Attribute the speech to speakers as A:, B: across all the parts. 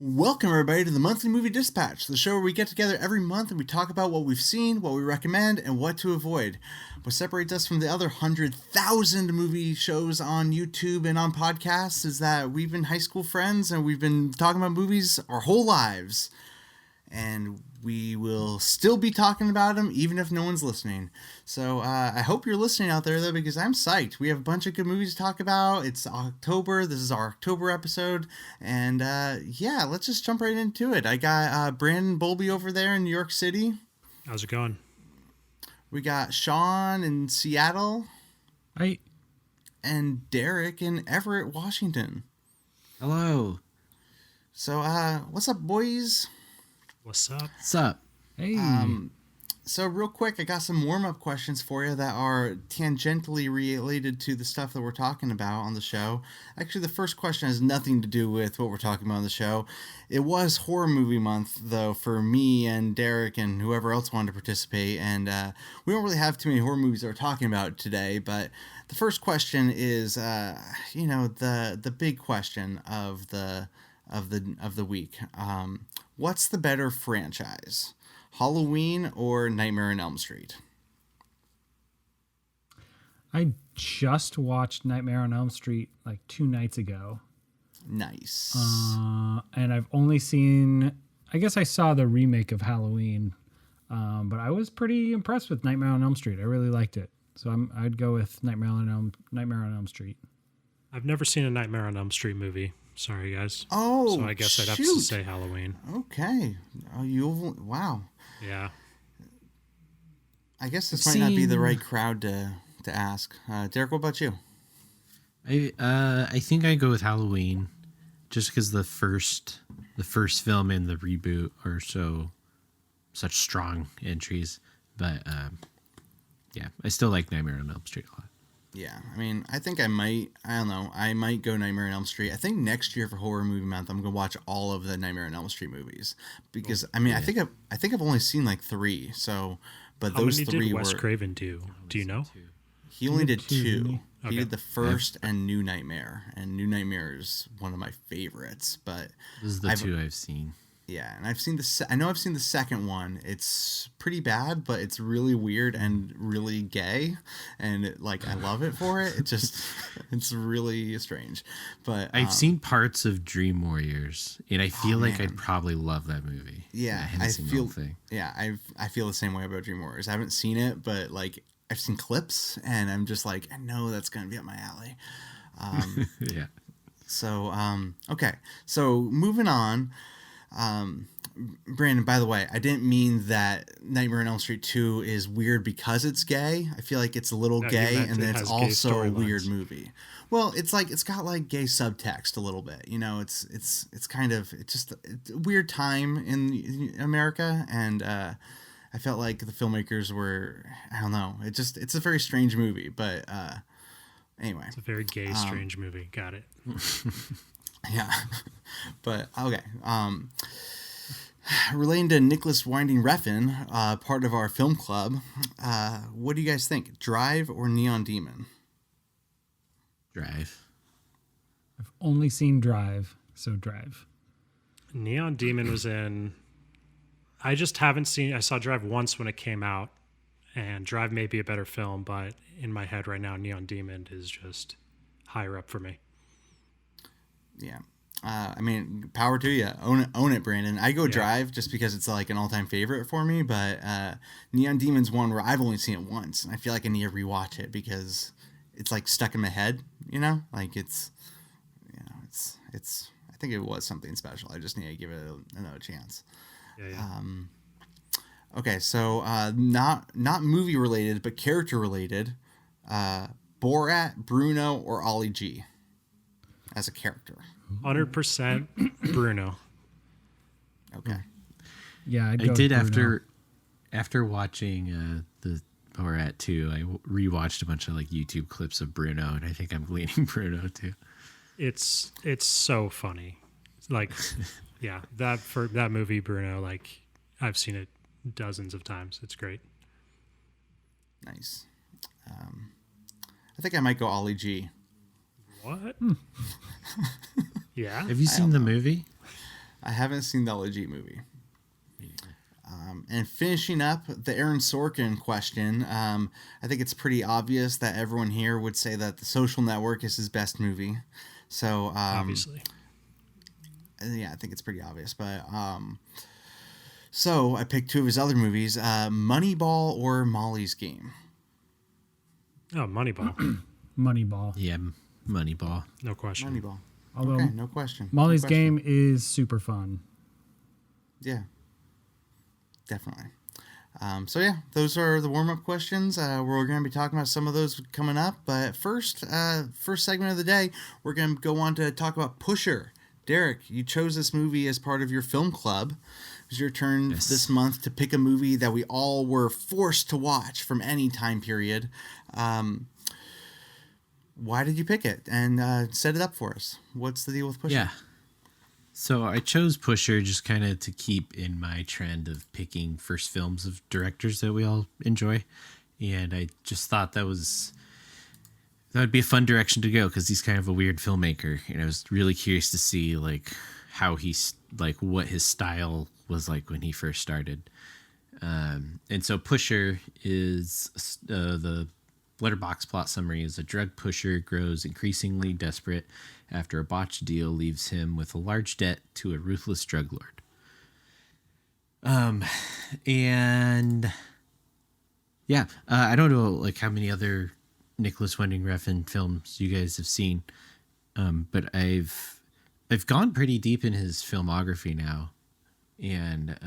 A: Welcome, everybody, to the Monthly Movie Dispatch, the show where we get together every month and we talk about what we've seen, what we recommend, and what to avoid. What separates us from the other 100,000 movie shows on YouTube and on podcasts is that we've been high school friends and we've been talking about movies our whole lives. And we will still be talking about them even if no one's listening. So I hope you're listening out there, though, because I'm psyched. We have a bunch of good movies to talk about. It's October. This is our October episode. And yeah, let's just jump right into it. I got Brandon Bolby over there in New York City.
B: How's it going?
A: We got Sean in Seattle.
C: Hi.
A: And Derek in Everett, Washington.
C: Hello.
A: So what's up, boys?
B: What's up?
C: What's up?
D: Hey.
A: So real quick, I got some warm-up questions for you that are tangentially related to the stuff that we're talking about on the show. Actually, the first question has nothing to do with what we're talking about on the show. It was horror movie month, though, for me and Derek and whoever else wanted to participate. And we don't really have too many horror movies that we're talking about today. But the first question is, the big question of the week. What's the better franchise, Halloween or Nightmare on Elm Street?
D: I just watched Nightmare on Elm Street like 2 nights ago.
A: Nice.
D: And I've only seen, I guess I saw the remake of Halloween, but I was pretty impressed with Nightmare on Elm Street. I really liked it. So I'd go with Nightmare on Elm Street.
B: I've never seen a Nightmare on Elm Street movie. Sorry, guys.
A: Oh,
B: so I guess I'd have to say Halloween.
A: Okay. Wow.
B: Yeah.
A: I guess this might not be the right crowd to ask. Derek, what about you?
C: I think I go with Halloween, just because the first film and the reboot are such strong entries. But yeah, I still like Nightmare on Elm Street a lot.
A: Yeah, I mean, I think I might go Nightmare on Elm Street. I think next year for Horror Movie Month, I'm going to watch all of the Nightmare on Elm Street movies. Because,
C: yeah.
A: I think I've only seen like 3, so, but
B: How
A: those
B: many
A: 3
B: did
A: were...
B: Wes Craven do? Do you know?
A: He only did 2.
B: Okay.
A: He did the first and New Nightmare, and New Nightmare is one of my favorites, but...
C: This is the 2 I've seen.
A: Yeah, and I've seen I've seen the second one. It's pretty bad, but it's really weird and really gay, and I love it for it. It's really strange. But
C: I've seen parts of Dream Warriors, and I feel like
A: man.
C: I'd probably love that movie.
A: Yeah,
C: I feel the thing.
A: Yeah, I feel the same way about Dream Warriors. I haven't seen it, but I've seen clips, and I'm just like, I know that's gonna be up my alley.
C: Yeah.
A: So okay, so moving on. Brandon, by the way, I didn't mean that Nightmare on Elm Street 2 is weird because it's gay. I feel like it's a little gay, and then it's also a weird movie. Well, it's got gay subtext a little bit. It's kind of it's a weird time in America, and I felt like the filmmakers were, I don't know. It's a very strange movie, but anyway.
B: It's a very gay, strange movie. Got it.
A: Yeah, but okay. Relating to Nicholas Winding Refn, part of our film club, what do you guys think? Drive or Neon Demon?
C: Drive.
D: I've only seen Drive, so Drive.
B: Neon Demon was in... I just haven't seen... I saw Drive once when it came out, and Drive may be a better film, but in my head right now, Neon Demon is just higher up for me.
A: Yeah. I mean, power to you. Own it, Brandon. I go Drive just because it's an all-time favorite for me, but Neon Demon's one where I've only seen it once, and I feel like I need to rewatch it because it's stuck in my head, it's I think it was something special. I just need to give it another chance.
B: Yeah.
A: Okay, so not movie related, but character related. Borat, Bruno, or Ollie G as a character.
B: 100% Bruno.
A: Okay.
D: Yeah,
C: I did after watching the Borat 2. I rewatched a bunch of YouTube clips of Bruno, and I think I'm leaning Bruno too.
B: It's so funny. Yeah, that movie Bruno, I've seen it dozens of times. It's great.
A: Nice. I think I might go Ollie G.
B: What? Yeah.
C: Have you seen the movie?
A: I haven't seen the Legit movie. And finishing up the Aaron Sorkin question, I think it's pretty obvious that everyone here would say that The Social Network is his best movie. So
B: Obviously.
A: Yeah, I think it's pretty obvious. But so I picked two of his other movies, Moneyball or Molly's Game.
B: Oh, Moneyball.
D: Moneyball.
C: Yeah, Moneyball.
B: No question.
A: Moneyball.
D: Although
A: Okay, no question.
D: Molly's
A: No question.
D: Game is super fun.
A: Yeah, definitely. So yeah, those are the warm-up questions. We're going to be talking about some of those coming up. But first segment of the day, we're going to go on to talk about Pusher. Derek, you chose this movie as part of your film club. It was your turn this month to pick a movie that we all were forced to watch from any time period. Why did you pick it? And set it up for us. What's the deal with Pusher?
C: Yeah. So I chose Pusher just kind of to keep in my trend of picking first films of directors that we all enjoy. And I just thought that would be a fun direction to go because he's kind of a weird filmmaker. And I was really curious to see like how he's like what his style was like when he first started. And so Pusher is the letterbox plot summary is a drug pusher grows increasingly desperate after a botched deal leaves him with a large debt to a ruthless drug lord. And yeah, I don't know like how many other Nicholas Winding Refn films you guys have seen, but I've gone pretty deep in his filmography now, and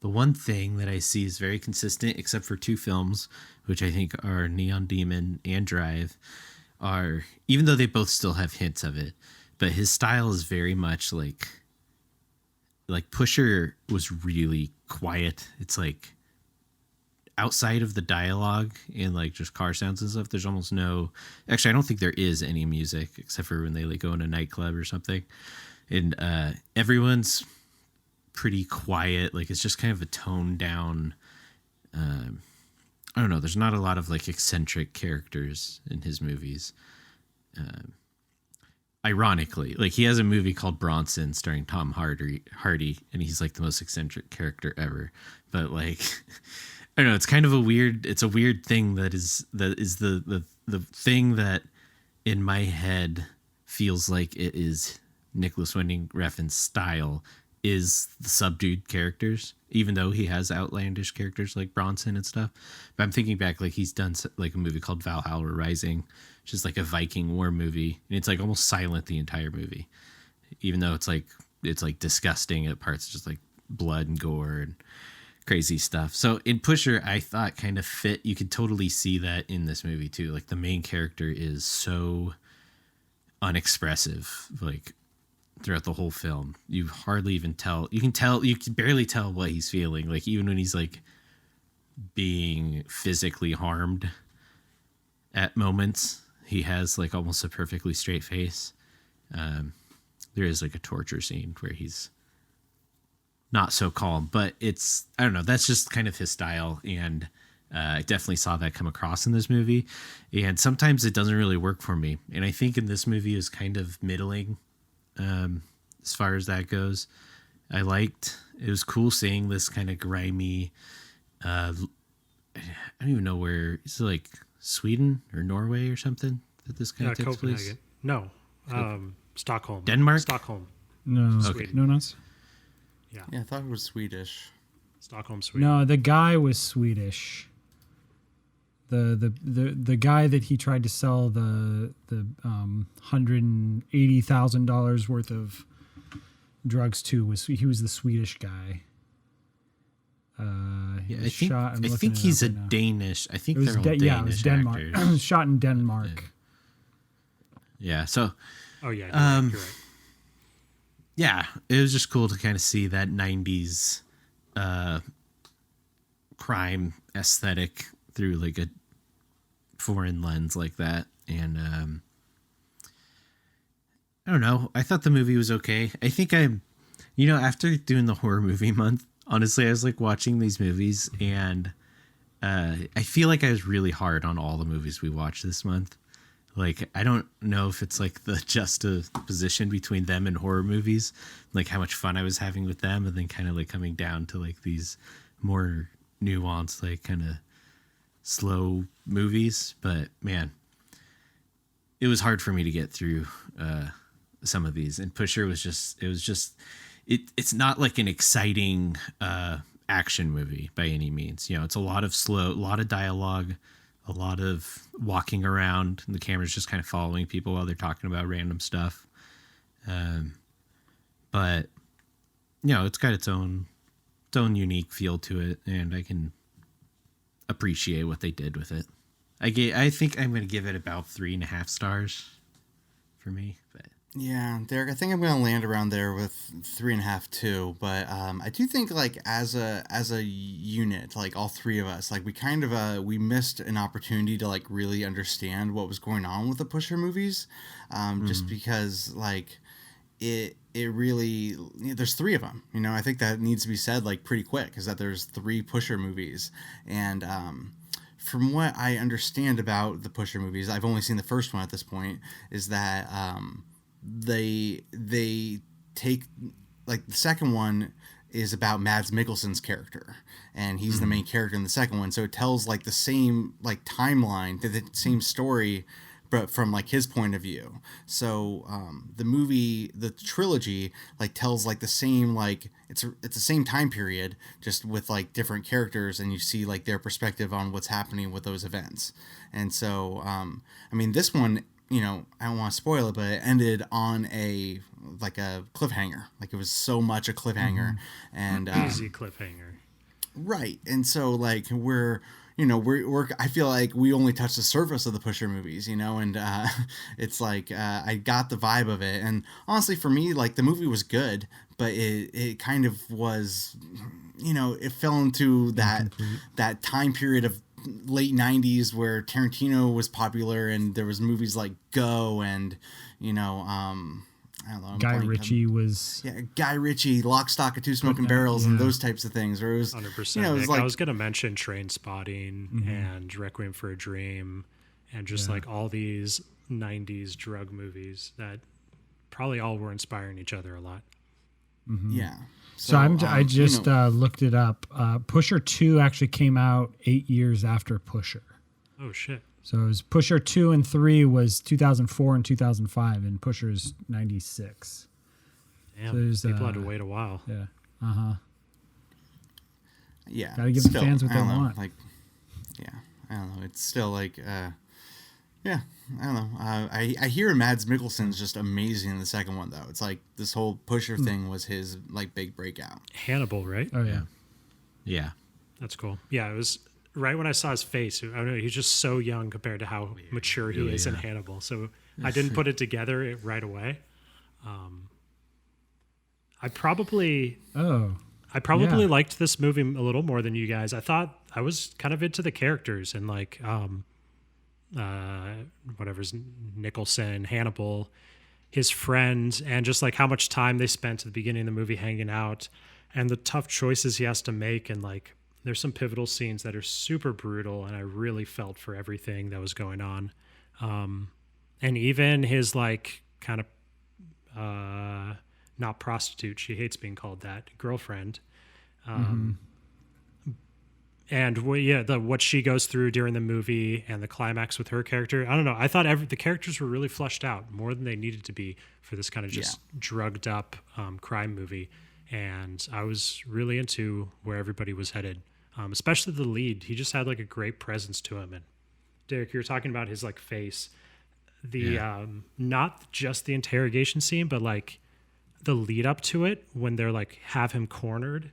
C: the one thing that I see is very consistent, except for two films, which I think are Neon Demon and Drive, are, even though they both still have hints of it, but his style is very much like Pusher was really quiet. It's like outside of the dialogue and like just car sounds and stuff, there's almost no, actually I don't think there is any music except for when they like go in a nightclub or something. And everyone's pretty quiet. Like it's just kind of a toned down, I don't know. There's not a lot of like eccentric characters in his movies. Ironically, like he has a movie called Bronson starring Tom Hardy, and he's like the most eccentric character ever. But like, I don't know. It's kind of a weird thing that is the thing that in my head feels like it is Nicholas Winding Refn's style is the subdued characters, even though he has outlandish characters like Bronson and stuff. But I'm thinking back, like he's done like a movie called Valhalla Rising, which is like a Viking war movie, and it's like almost silent the entire movie, even though it's like disgusting at parts, just like blood and gore and crazy stuff. So in Pusher, I thought kind of fit. You could totally see that in this movie too. Like the main character is so unexpressive, like throughout the whole film. You hardly even tell. You can barely tell what he's feeling. Like even when he's like being physically harmed at moments, he has like almost a perfectly straight face. There is like a torture scene where he's not so calm, but it's, I don't know, that's just kind of his style. And I definitely saw that come across in this movie. And sometimes it doesn't really work for me. And I think in this movie is kind of middling. As far as that goes, it was cool seeing this kind of grimy, I don't even know where, is it like Sweden or Norway or something that this kind of takes
B: Copenhagen.
C: place?
B: No, Stockholm.
C: Denmark?
B: Stockholm.
D: No,
B: Sweden.
D: no, not.
B: Yeah,
A: I thought it was Swedish.
B: Stockholm, Sweden.
D: No, the guy was Swedish. The guy that he tried to sell the $180,000 worth of drugs to was the Swedish guy.
C: Yeah,
D: was
C: I think,
D: shot,
C: I think he's a Danish. I think
D: It was
C: they're all Danish
D: it was Denmark.
C: actors.
D: It was shot in Denmark.
C: Yeah, so
B: Oh yeah, you're right.
C: yeah, it was just cool to kind of see that 90s crime aesthetic through like a foreign lens like that. And I don't know, I thought the movie was okay. I think after doing the horror movie month, honestly, I was like watching these movies and I feel like I was really hard on all the movies we watched this month. Like, I don't know if it's like the juxtaposition between them and horror movies, like how much fun I was having with them, and then kind of like coming down to like these more nuanced, like kind of slow movies. But man, it was hard for me to get through some of these. And Pusher was just, it's not like an exciting action movie by any means. You know, it's a lot of slow, a lot of dialogue, a lot of walking around, and the camera's just kind of following people while they're talking about random stuff. But you know, it's got its own unique feel to it, and I can appreciate what they did with it. I think I'm going to give it about 3.5 stars for me. But
A: Yeah, Derek, I think I'm going to land around there with 3.5 too. But I do think like as a unit, like all three of us, like we kind of we missed an opportunity to like really understand what was going on with the Pusher movies, just because like it really, there's three of them. You know, I think that needs to be said like pretty quick, is that there's 3 Pusher movies, and from what I understand about the Pusher movies, I've only seen the first one at this point, is that they take, like, the second one is about Mads Mikkelsen's character, and he's the main character in the second one, so it tells like the same like timeline, the same story, but from like his point of view. So the trilogy like tells like the same, like it's the same time period, just with like different characters, and you see like their perspective on what's happening with those events. And so I mean, this one, you know, I don't want to spoil it, but it ended on a cliffhanger. Like, it was so much a cliffhanger, and
B: Easy cliffhanger.
A: Right. And so like we're I feel like we only touched the surface of the Pusher movies, you know, and it's like I got the vibe of it. And honestly, for me, like, the movie was good, but it kind of was, you know, it fell into that time period of late 90s where Tarantino was popular, and there was movies like Go, and, you know, I don't know.
D: Guy Ritchie was...
A: Yeah, Guy Ritchie, Lock, Stock, and Two Smoking Barrels, and those types of things. Where it was
B: 100%.
A: You know, it was
B: like,
A: like,
B: I was going to mention Train Spotting and Requiem for a Dream, and just like all these 90s drug movies that probably all were inspiring each other a lot.
A: Yeah.
D: So I just looked it up. Pusher 2 actually came out 8 years after Pusher.
B: Oh, shit.
D: So it was Pusher 2 and 3 was 2004 and 2005, and Pusher's 96.
B: Damn,
D: So
B: people had to wait a while.
D: Yeah.
A: Yeah.
D: Gotta give the fans what
A: I
D: they
A: don't know,
D: want.
A: Like, yeah, I don't know. It's still like, yeah, I don't know. I hear Mads Mikkelsen's just amazing in the second one, though. It's like this whole Pusher thing was his like big breakout.
B: Hannibal, right?
D: Oh, yeah.
C: yeah,
B: That's cool. Yeah, it was right when I saw his face. I don't know, he's just so young compared to how mature he is in Hannibal. So I didn't put it together right away. I probably liked this movie a little more than you guys. I thought I was kind of into the characters, and like whatever's Nicholson, Hannibal, his friend, and just like how much time they spent at the beginning of the movie hanging out, and the tough choices he has to make. And like, there's some pivotal scenes that are super brutal, and I really felt for everything that was going on. And even his like kind of not prostitute, she hates being called that, girlfriend. And what she goes through during the movie, and the climax with her character. I don't know. I thought the characters were really fleshed out more than they needed to be for this kind of just drugged up crime movie. And I was really into where everybody was headed, especially the lead. He just had like a great presence to him. And Derek, you were talking about his like face, not just the interrogation scene, but like the lead up to it, when they're like have him cornered,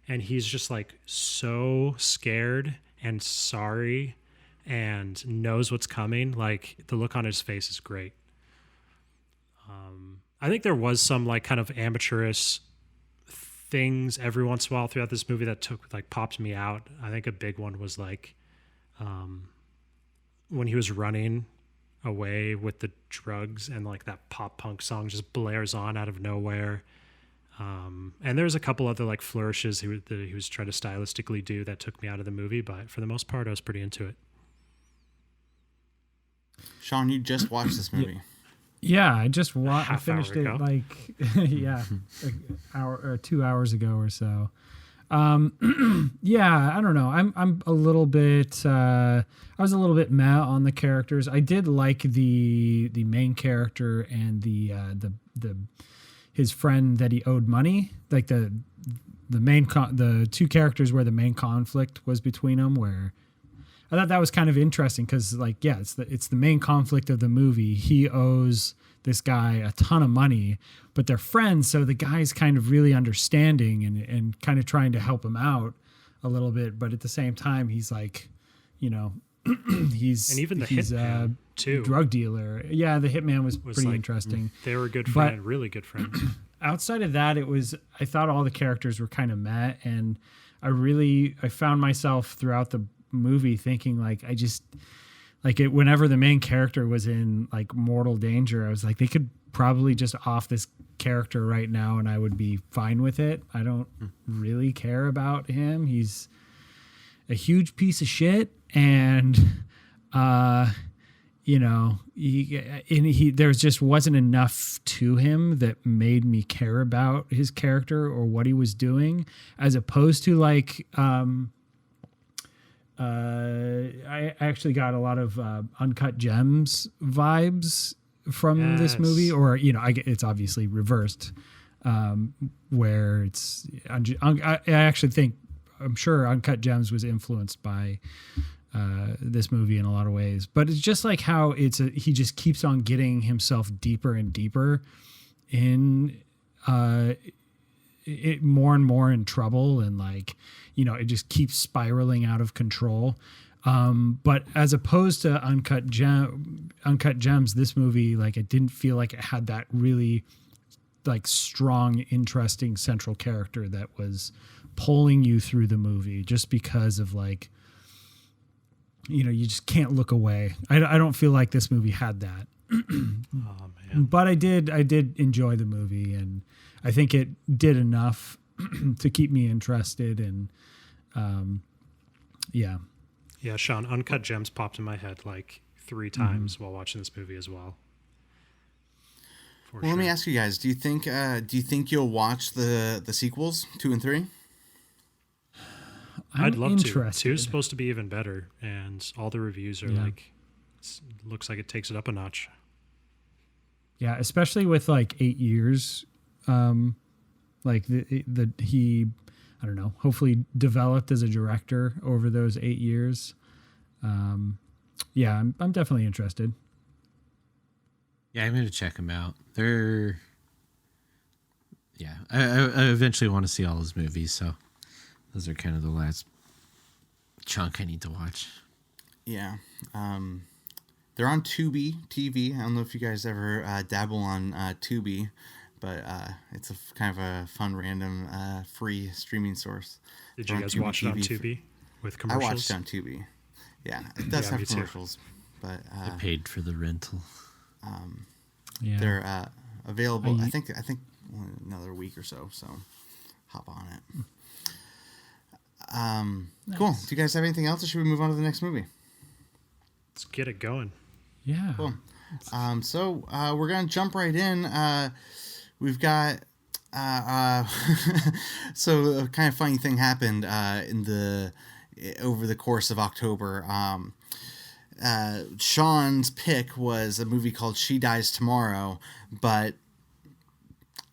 B: and he's just like so scared and sorry and knows what's coming. Like, the look on his face is great. I think there was some like kind of amateurish things every once in a while throughout this movie that popped me out. I think a big one was like when he was running away with the drugs, and like that pop punk song just blares on out of nowhere. And there's a couple other like flourishes that he was trying to stylistically do that took me out of the movie, but for the most part, I was pretty into it.
A: Sean, you just watched this movie.
D: Yeah, I just I finished
B: hour
D: it
B: ago.
D: like an hour or 2 hours ago or so. Yeah, I don't know. I'm a little bit. I was a little bit meh on the characters. I did like the main character and the his friend that he owed money. Like the the two characters where the main conflict was between them, where I thought that was kind of interesting because, like, yeah, it's the main conflict of the movie. He owes this guy a ton of money, but they're friends, so the guy's kind of really understanding and kind of trying to help him out a little bit. But at the same time, he's like, you know, he's
B: And even the
D: he's
B: hitman, too.
D: drug dealer. Yeah, the hitman was pretty
B: like-
D: interesting.
B: They were a good
D: But-
B: friend, really good friends.
D: Outside of that, I thought all the characters were kind of meh, and I found myself throughout the movie thinking whenever the main character was in like mortal danger, I was like, they could probably just off this character right now and I would be fine with it. I don't really care about him. He's a huge piece of shit, and there just wasn't enough to him that made me care about his character or what he was doing, as opposed to like I actually got a lot of Uncut Gems vibes from this
B: Yes.
D: movie, or it's obviously reversed, where it's I actually think, I'm sure Uncut Gems was influenced by this movie in a lot of ways, but it's just like how he just keeps on getting himself deeper and deeper in it, more and more in trouble, and like, it just keeps spiraling out of control. But as opposed to Uncut Gems, this movie, like, it didn't feel like it had that really like strong, interesting central character that was pulling you through the movie, just because of like, you just can't look away. I don't feel like this movie had that.
B: Oh man.
D: But I did enjoy the movie, and I think it did enough to keep me interested. And yeah.
B: Yeah, Sean, Uncut Gems popped in my head like 3 times while watching this movie as well. For
A: Well, let me
B: sure.
A: ask you guys: do you think you'll watch the sequels 2 and 3?
B: I'd love to.
D: interested.
B: 2 is supposed to be even better, and all the reviews are like, looks like it takes it up a notch.
D: Yeah, especially with like 8 years, like he, I don't know, hopefully developed as a director over those 8 years. Yeah, I'm definitely interested.
C: Yeah, I'm gonna check them out. I eventually want to see all his movies, so those are kind of the last chunk I need to watch.
A: Yeah. They're on Tubi TV. I don't know if you guys ever dabble on Tubi, but it's kind of a fun, random, free streaming source.
B: Did
A: They're
B: you
A: on
B: guys
A: Tubi
B: watch it on
A: TV.
B: Tubi with
A: I
B: commercials?
A: watched it on Tubi. Yeah, it does
B: Yeah, me
A: have
B: too.
A: commercials, but
C: I paid for the rental.
D: Yeah.
A: they're available.
D: I-
A: I think another week or so. So hop on it. Cool. Do you guys have anything else, or should we move on to the next movie?
B: Let's get it going.
D: Yeah.
A: Cool. So we're gonna jump right in. We've got so a kind of funny thing happened over the course of October. Sean's pick was a movie called She Dies Tomorrow, but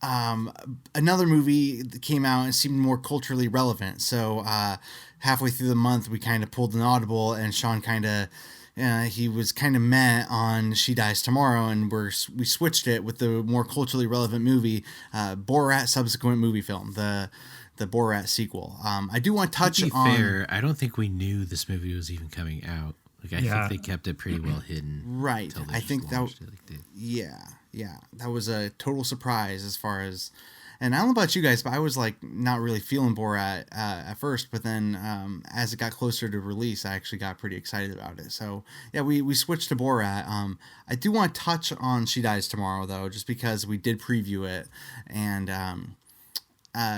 A: another movie that came out and seemed more culturally relevant. So halfway through the month, we kind of pulled an audible, and Sean kind of he was kind of meh on She Dies Tomorrow, and we switched it with the more culturally relevant movie, Borat subsequent movie film, the Borat sequel. I do want to touch
C: To be
A: on.
C: fair, I don't think we knew this movie was even coming out. Like, I
D: Yeah.
C: think they kept it pretty well hidden.
A: Right.
C: until they
A: I
C: just
A: think that
C: launched it like they-
A: Yeah, that was a total surprise as far as, and I don't know about you guys, but I was like not really feeling Borat at first, but then as it got closer to release, I actually got pretty excited about it. So yeah, we switched to Borat. I do want to touch on She Dies Tomorrow though, just because we did preview it, and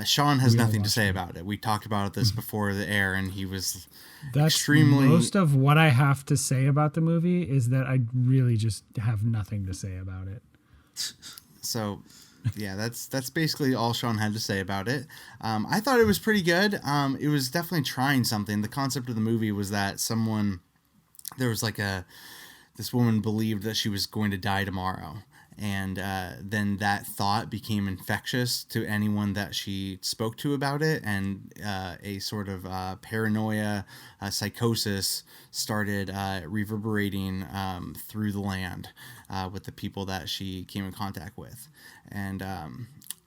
A: Sean has
D: gotta
A: nothing to
D: watch
A: say
D: it.
A: about it. We talked about this before the air, and he was
D: That's
A: extremely.
D: most of what I have to say about the movie is that I really just have nothing to say about it.
A: So, yeah, that's basically all Sean had to say about it. I thought it was pretty good. It was definitely trying something. The concept of the movie was that there was like this woman believed that she was going to die tomorrow. And then that thought became infectious to anyone that she spoke to about it, and a sort of paranoia, psychosis started reverberating through the land with the people that she came in contact with. And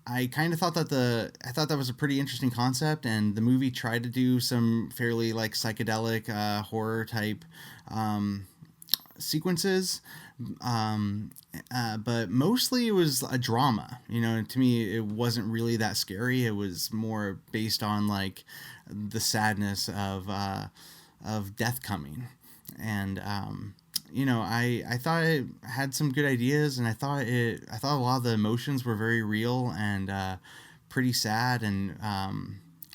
A: I kind of thought that was a pretty interesting concept, and the movie tried to do some fairly like psychedelic horror type sequences. But mostly it was a drama. To me, it wasn't really that scary. It was more based on like the sadness of death coming. And I thought it had some good ideas, and I thought a lot of the emotions were very real and pretty sad and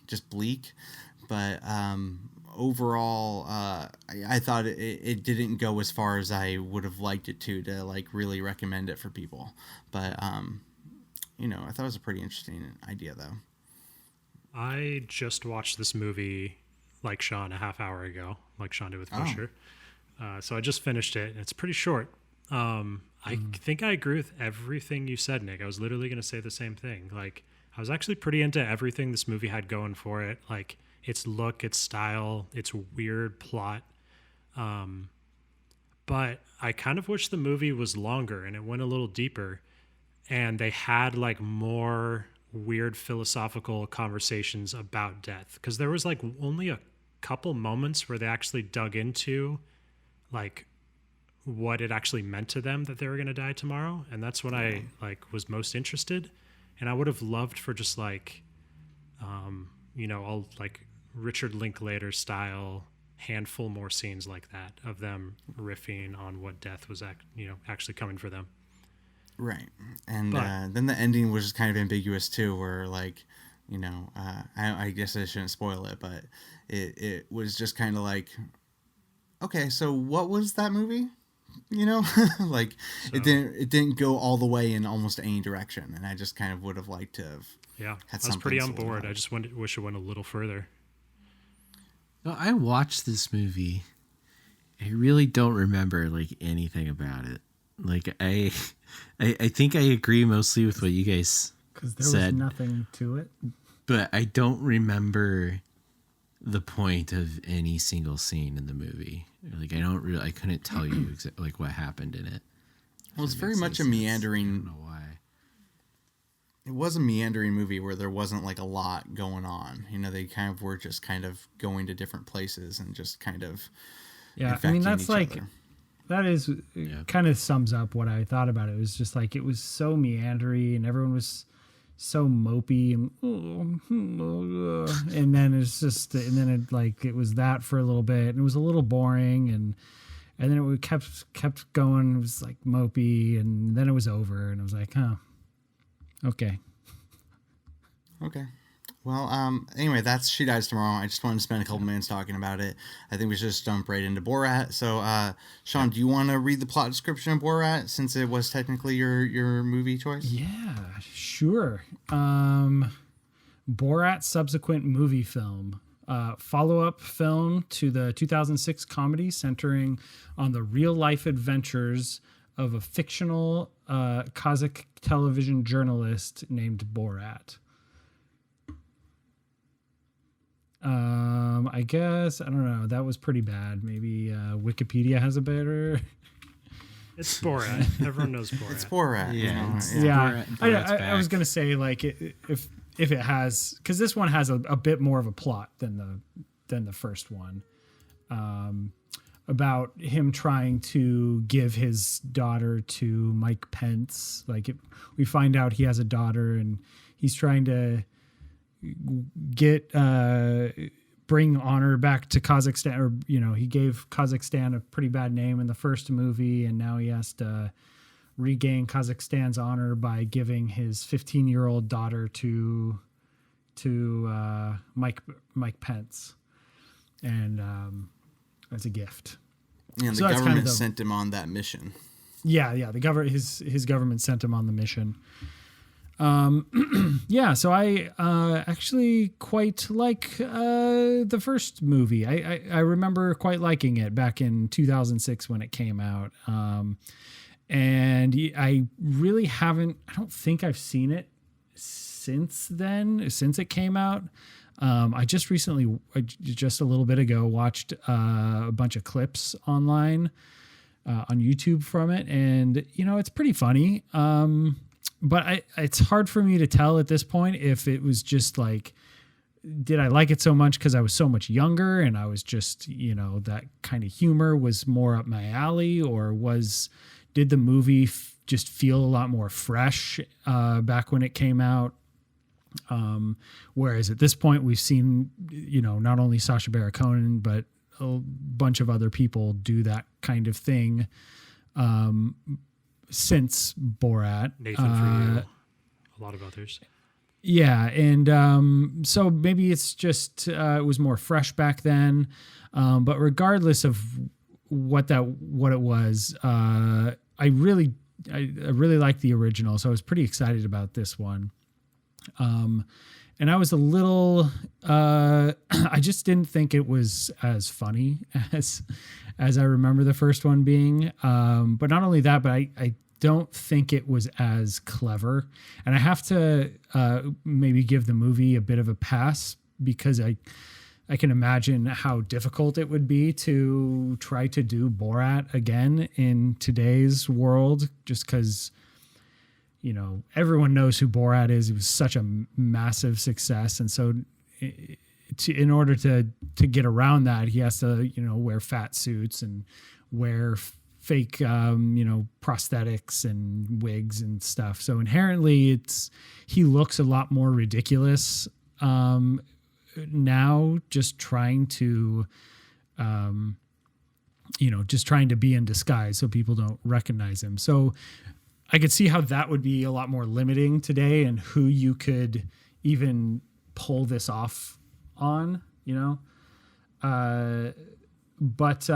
A: just bleak. But overall, I thought it didn't go as far as I would have liked it to like really recommend it for people. But I thought it was a pretty interesting idea though.
B: I just watched this movie like Sean a half hour ago, like Sean did with Pusher. So I just finished it, and it's pretty short. I think I agree with everything you said, Nick. I was literally going to say the same thing. Like, I was actually pretty into everything this movie had going for it. Like, its look, its style, its weird plot. But I kind of wish the movie was longer and it went a little deeper, and they had like more weird philosophical conversations about death. Because there was like only a couple moments where they actually dug into like what it actually meant to them that they were going to die tomorrow. And that's when I like was most interested. And I would have loved for just like, all like Richard Linklater style handful more scenes like that of them riffing on what death was actually coming for them.
A: Right. And then the ending was just kind of ambiguous too, where like, I guess I shouldn't spoil it, but it was just kind of like, okay, so what was that movie? Like it didn't go all the way in almost any direction, and I just kind of would have liked to have
B: I was pretty on board. I just wish it went a little further.
C: No, I watched this movie. I really don't remember like anything about it. Like I think I agree mostly with what you guys
D: Because there
C: said,
D: was nothing to it.
C: but I don't remember the point of any single scene in the movie. Like I couldn't tell you like what happened in it.
A: Well, it's very much a meandering.
C: I don't know why.
A: It was a meandering movie where there wasn't like a lot going on. They kind of were just kind of going to different places and just kind of infecting
D: that's
A: each
D: like
A: other.
D: that is kind of sums up what I thought about it. It was just like it was so meandery and everyone was so mopey and then it's just it was that for a little bit and it was a little boring and then it kept going. It was like mopey and then it was over and I was like, okay.
A: Well, anyway, that's She Dies Tomorrow. I just wanted to spend a couple minutes talking about it. I think we should just jump right into Borat. So, Sean, do you want to read the plot description of Borat since it was technically your movie choice?
D: Yeah, sure. Borat subsequent movie film. Follow-up film to the 2006 comedy centering on the real-life adventures of a fictional Kazakh television journalist named Borat. I guess, I don't know. That was pretty bad. Maybe Wikipedia has a better...
B: It's Borat. Everyone knows Borat.
A: It's Borat.
C: Yeah.
D: Yeah.
C: Borat's
D: I was
C: back.
D: going to say, like, if it has... Because this one has a bit more of a plot than the first one. About him trying to give his daughter to Mike Pence. We find out he has a daughter and he's trying to bring honor back to Kazakhstan, or he gave Kazakhstan a pretty bad name in the first movie, and now he has to regain Kazakhstan's honor by giving his 15-year-old daughter to to Mike Pence, and as a gift.
A: And
D: So
A: the
D: that's kind
A: government
D: of
A: sent him on that mission.
D: Yeah. The government, his government sent him on the mission. Yeah. So I actually quite like the first movie. I remember quite liking it back in 2006 when it came out. And I really haven't. I don't think I've seen it since then. Since it came out. I just recently, just a little bit ago, watched a bunch of clips online on YouTube from it, and it's pretty funny. But it's hard for me to tell at this point if it was just like, did I like it so much because I was so much younger and I was just, that kind of humor was more up my alley, or did the movie just feel a lot more fresh back when it came out? Whereas at this point we've seen, not only Sacha Baron Cohen, but a bunch of other people do that kind of thing since Borat.
B: Nathan for you, a lot of others.
D: Yeah, and so maybe it's just it was more fresh back then. But regardless of what it was, I really liked the original, so I was pretty excited about this one. And I was a little, I just didn't think it was as funny as I remember the first one being. But not only that, but I don't think it was as clever. And I have to maybe give the movie a bit of a pass, because I can imagine how difficult it would be to try to do Borat again in today's world, just because everyone knows who Borat is. It was such a massive success. And so in order to get around that, he has to, wear fat suits and wear fake, prosthetics and wigs and stuff. So inherently he looks a lot more ridiculous now, just trying to, just trying to be in disguise so people don't recognize him. So I could see how that would be a lot more limiting today, and who you could even pull this off on, but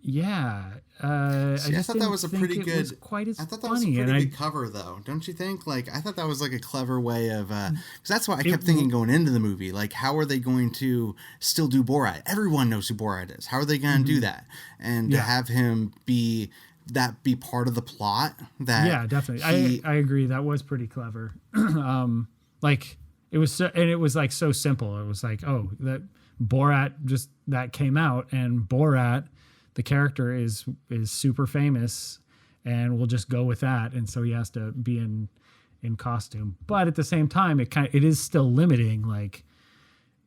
D: yeah.
A: I thought that was a pretty good.
D: Quite as
A: I thought that
D: funny,
A: was a pretty good cover, though. Don't you think? Like, I thought that was like a clever way of. Because that's why I kept thinking going into the movie, like, how are they going to still do Borat? Everyone knows who Borat is. How are they going to do that? And to have him be part of the plot.
D: Yeah, definitely. I agree. That was pretty clever. Like it was, and it was like so simple. It was like, oh, that Borat that came out, and Borat, the character is super famous, and we'll just go with that. And so he has to be in costume, but at the same time, it is still limiting, like,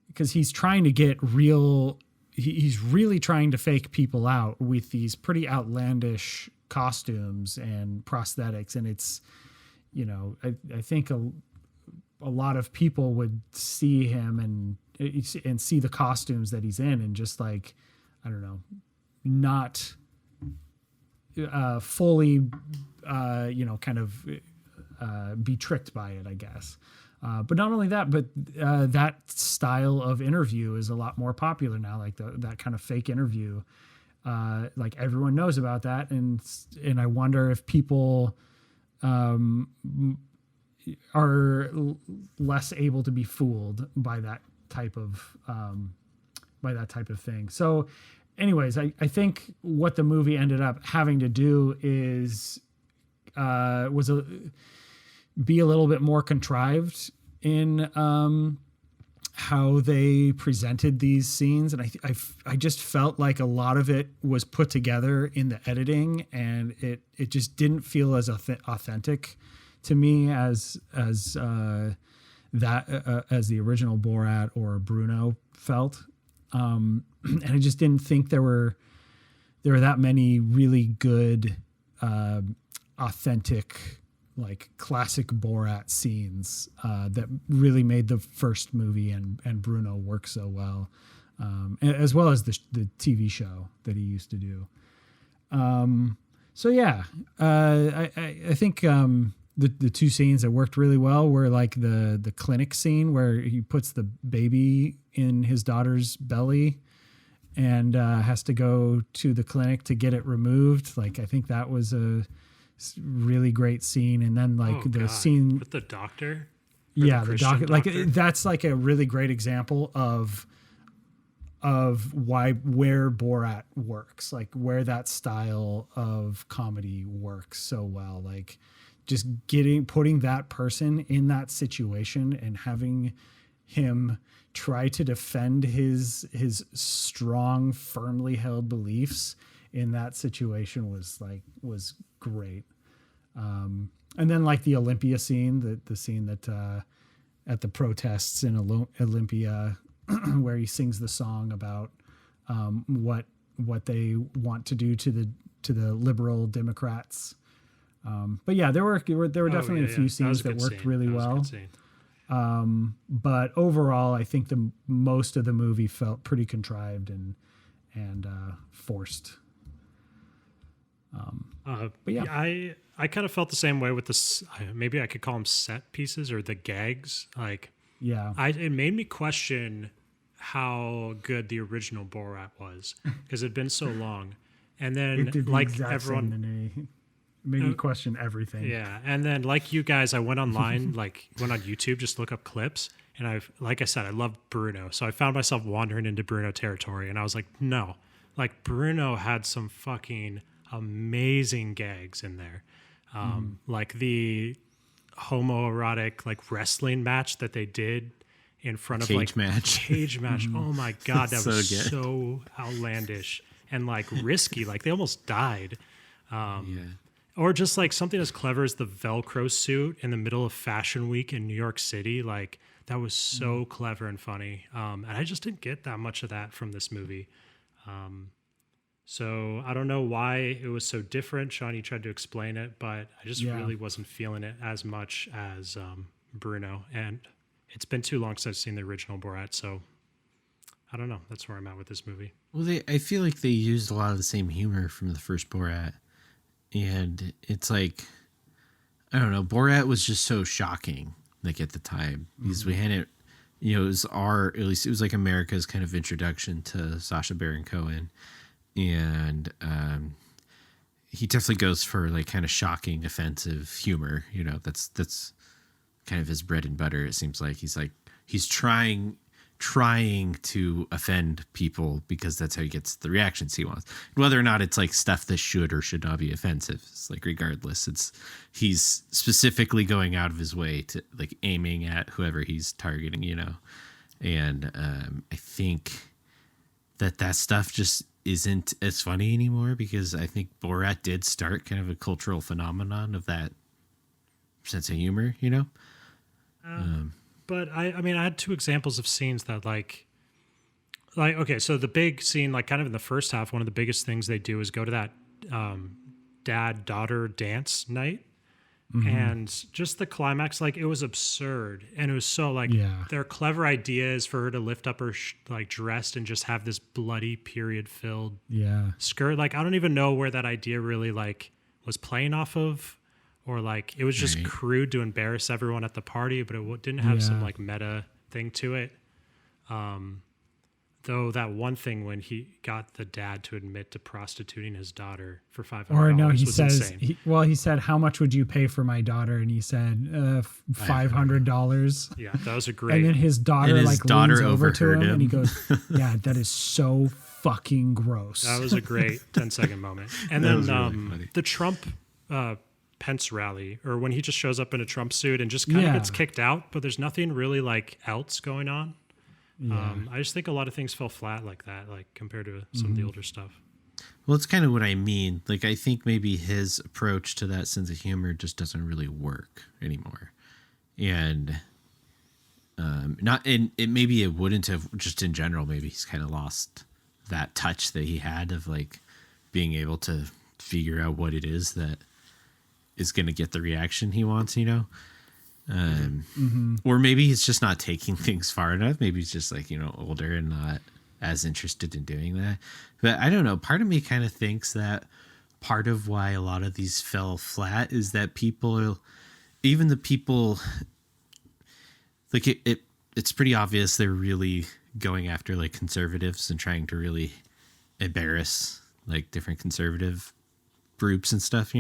D: because he's trying to get real. He's really trying to fake people out with these pretty outlandish costumes and prosthetics. And it's, I think a lot of people would see him and see the costumes that he's in, and just like, I don't know, not fully, kind of be tricked by it, I guess. But not only that, but that style of interview is a lot more popular now. Like that kind of fake interview, like everyone knows about that, and I wonder if people are less able to be fooled by that type of thing. So, anyways, I think what the movie ended up having to do is be a little bit more contrived in how they presented these scenes. And I just felt like a lot of it was put together in the editing, and it just didn't feel as authentic to me as the original Borat or Bruno felt. And I just didn't think there were that many really good, authentic, like classic Borat scenes that really made the first movie and Bruno work so well, as well as the TV show that he used to do. So yeah, I think the two scenes that worked really well were like the clinic scene where he puts the baby in his daughter's belly and has to go to the clinic to get it removed. Like, I think that was a really great scene. And then like scene
B: with the doctor.
D: Yeah, the doctor. Like, that's like a really great example of where Borat works, like where that style of comedy works so well. Like, just putting that person in that situation and having him try to defend his strong, firmly held beliefs in that situation was great. And then like the Olympia scene, the scene that at the protests in Olympia, where he sings the song about what they want to do to the liberal Democrats. But yeah, there were definitely a few scenes that worked really well. But overall, I think the most of the movie felt pretty contrived and forced.
B: But yeah, I kind of felt the same way with this. Maybe I could call them set pieces or the gags. Like,
D: yeah,
B: it made me question how good the original Borat was because it'd been so long. And then, like everyone,
D: made me question everything.
B: Yeah, and then like you guys, I went online, went on YouTube, just look up clips, and like I said, I love Bruno, so I found myself wandering into Bruno territory, and I was like, no, like Bruno had some fucking amazing gags in there, like the homoerotic like wrestling match that they did in front of
C: cage match.
B: Oh my god, that was
C: good.
B: so outlandish and like risky. Like they almost died. Or just like something as clever as the Velcro suit in the middle of Fashion Week in New York City. Like that was so clever and funny. And I just didn't get that much of that from this movie. So I don't know why it was so different. Sean, you tried to explain it, but I just really wasn't feeling it as much as Bruno. And it's been too long since I've seen the original Borat. So I don't know. That's where I'm at with this movie.
C: Well, I feel like they used a lot of the same humor from the first Borat. And it's like, I don't know, Borat was just so shocking, like at the time, because we hadn't, it was at least it was like America's kind of introduction to Sacha Baron Cohen. And he definitely goes for like kind of shocking, offensive humor. That's kind of his bread and butter. It seems like he's trying to offend people because that's how he gets the reactions he wants. Whether or not it's like stuff that should or should not be offensive, it's like regardless, he's specifically going out of his way to like aiming at whoever he's targeting, And I think that stuff just isn't as funny anymore because I think Borat did start kind of a cultural phenomenon of that sense of humor,
B: But I mean, I had two examples of scenes that like, okay, so the big scene, like kind of in the first half, one of the biggest things they do is go to that dad-daughter dance night. And just the climax, like it was absurd. And it was so like, their clever ideas for her to lift up her dress and just have this bloody period-filled skirt. Like, I don't even know where that idea really like was playing off of. Or like it was just crude to embarrass everyone at the party, but it didn't have some like meta thing to it. Though that one thing when he got the dad to admit to prostituting his daughter for $500
D: or no, he
B: was
D: says,
B: insane.
D: he said, "How much would you pay for my daughter?" And he said, $500.
B: Yeah, that was a great.
D: And then his daughter leans over to him and he goes, "Yeah, that is so fucking gross."
B: That was a great 10-second moment. And then really the Trump Pence rally, or when he just shows up in a Trump suit and just kind of gets kicked out, but there's nothing really like else going on. I just think a lot of things fell flat like that, like compared to some of the older stuff.
C: Well, it's kind of what I mean. Like, I think maybe his approach to that sense of humor just doesn't really work anymore. And maybe it wouldn't have, just in general, maybe he's kind of lost that touch that he had of like being able to figure out what it is that is going to get the reaction he wants, or maybe he's just not taking things far enough. Maybe he's just like, older and not as interested in doing that. But I don't know. Part of me kind of thinks that part of why a lot of these fell flat is that people even the people, like it's pretty obvious they're really going after like conservatives and trying to really embarrass like different conservative groups and stuff,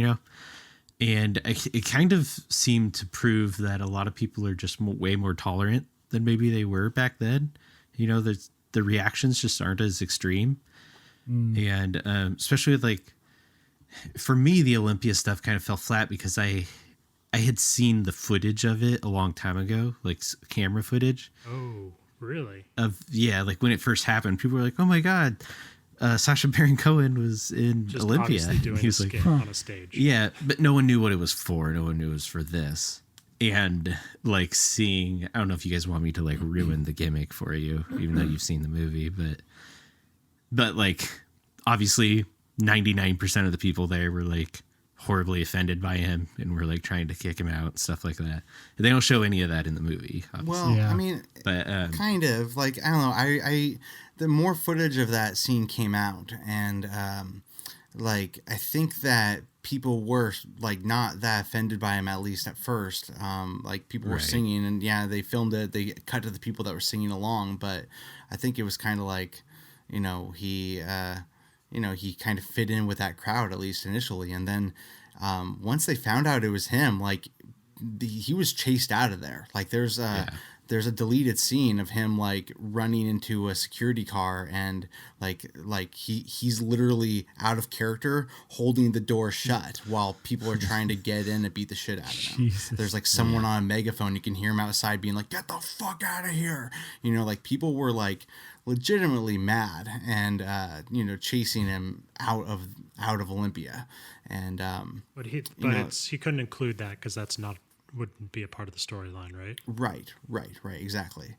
C: and it kind of seemed to prove that a lot of people are just way more tolerant than maybe they were back then. The reactions just aren't as extreme. And especially with, like, for me, the Olympia stuff kind of fell flat because I had seen the footage of it a long time ago, like camera footage.
B: Oh, really?
C: Like when it first happened, people were like, "Oh my God, Sacha Baron Cohen was in
B: Just
C: Olympia."
B: obviously doing
C: He was
B: a
C: like,
B: skit on a stage.
C: yeah, but no one knew what it was for. No one knew it was for this. And like seeing, I don't know if you guys want me to like ruin the gimmick for you, even though you've seen the movie, but like obviously 99% of the people there were like horribly offended by him and were like trying to kick him out and stuff like that. They don't show any of that in the movie, obviously.
A: Well,
D: Yeah.
A: I mean,
C: But
A: kind of like, I don't know. I the more footage of that scene came out, and like I think that people were like not that offended by him, at least at first. Like people were
C: Right.
A: singing, and yeah, they filmed it. They cut to the people that were singing along, but I think it was kind of like, he kind of fit in with that crowd, at least initially, and then once they found out it was him, like he was chased out of there. Like there's a deleted scene of him like running into a security car, and like he's literally out of character holding the door shut while people are trying to get in and beat the shit out of him.
D: Jesus.
A: There's like someone on a megaphone, you can hear him outside being like, "Get the fuck out of here." Like people were like legitimately mad and chasing him out of Olympia. And
B: But he
A: know-
B: he couldn't include that because that's not wouldn't be a part of the storyline, right?
A: right, exactly.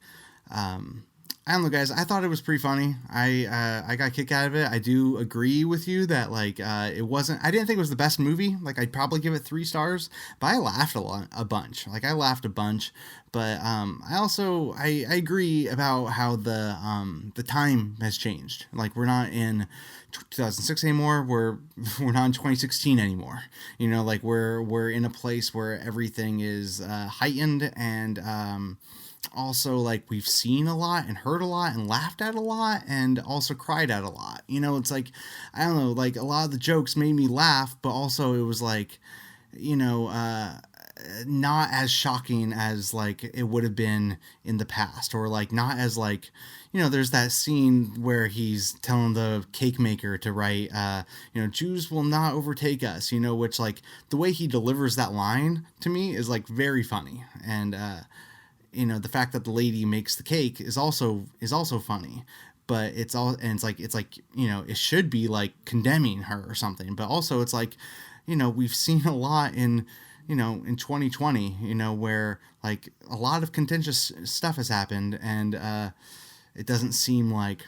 A: I don't know, guys. I thought it was pretty funny. I got a kick out of it. I do agree with you that like it wasn't. I didn't think it was the best movie. Like I'd probably give it 3 stars, but I laughed a bunch. Like I laughed a bunch. But I also I agree about how the time has changed. Like we're not in 2006 anymore. We're not in 2016 anymore. Like we're in a place where everything is heightened, and also like we've seen a lot and heard a lot and laughed at a lot and also cried at a lot. It's like, I don't know, like a lot of the jokes made me laugh, but also it was like, not as shocking as like it would have been in the past, or like not as like, there's that scene where he's telling the cake maker to write, Jews will not overtake us, which like the way he delivers that line to me is like very funny. And, the fact that the lady makes the cake is also funny, but it's like it should be like condemning her or something. But also it's like, we've seen a lot in 2020, where like a lot of contentious stuff has happened, and it doesn't seem like,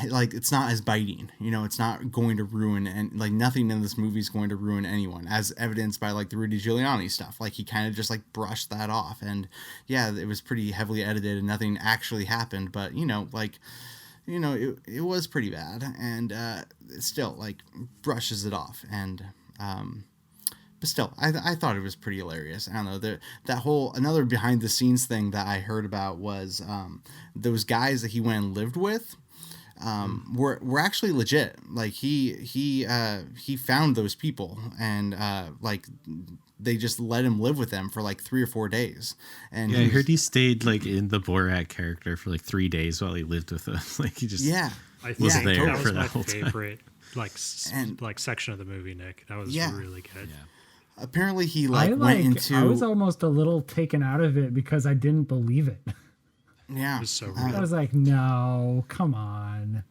A: like it's not as biting, it's not going to ruin, and like nothing in this movie is going to ruin anyone, as evidenced by like the Rudy Giuliani stuff. Like he kind of just like brushed that off, and yeah, it was pretty heavily edited and nothing actually happened, but it was pretty bad, and it still like brushes it off. And but still, I thought it was pretty hilarious. I don't know, that whole another behind the scenes thing that I heard about was those guys that he went and lived with were actually legit. Like he found those people, and like they just let him live with them for like 3 or 4 days. And
C: I heard he stayed like in the Borat character for like 3 days while he lived with them. Like he just
B: I
C: was
B: think
C: there
B: that
C: for
B: was
C: that
B: my
C: whole time.
B: favorite like section of the movie, Nick. That was
A: Yeah.
B: really good.
A: apparently he
D: I
A: went into
D: I was almost a little taken out of it because I didn't believe it.
A: yeah.
B: It was so
D: I
B: real.
D: was like, no, come on.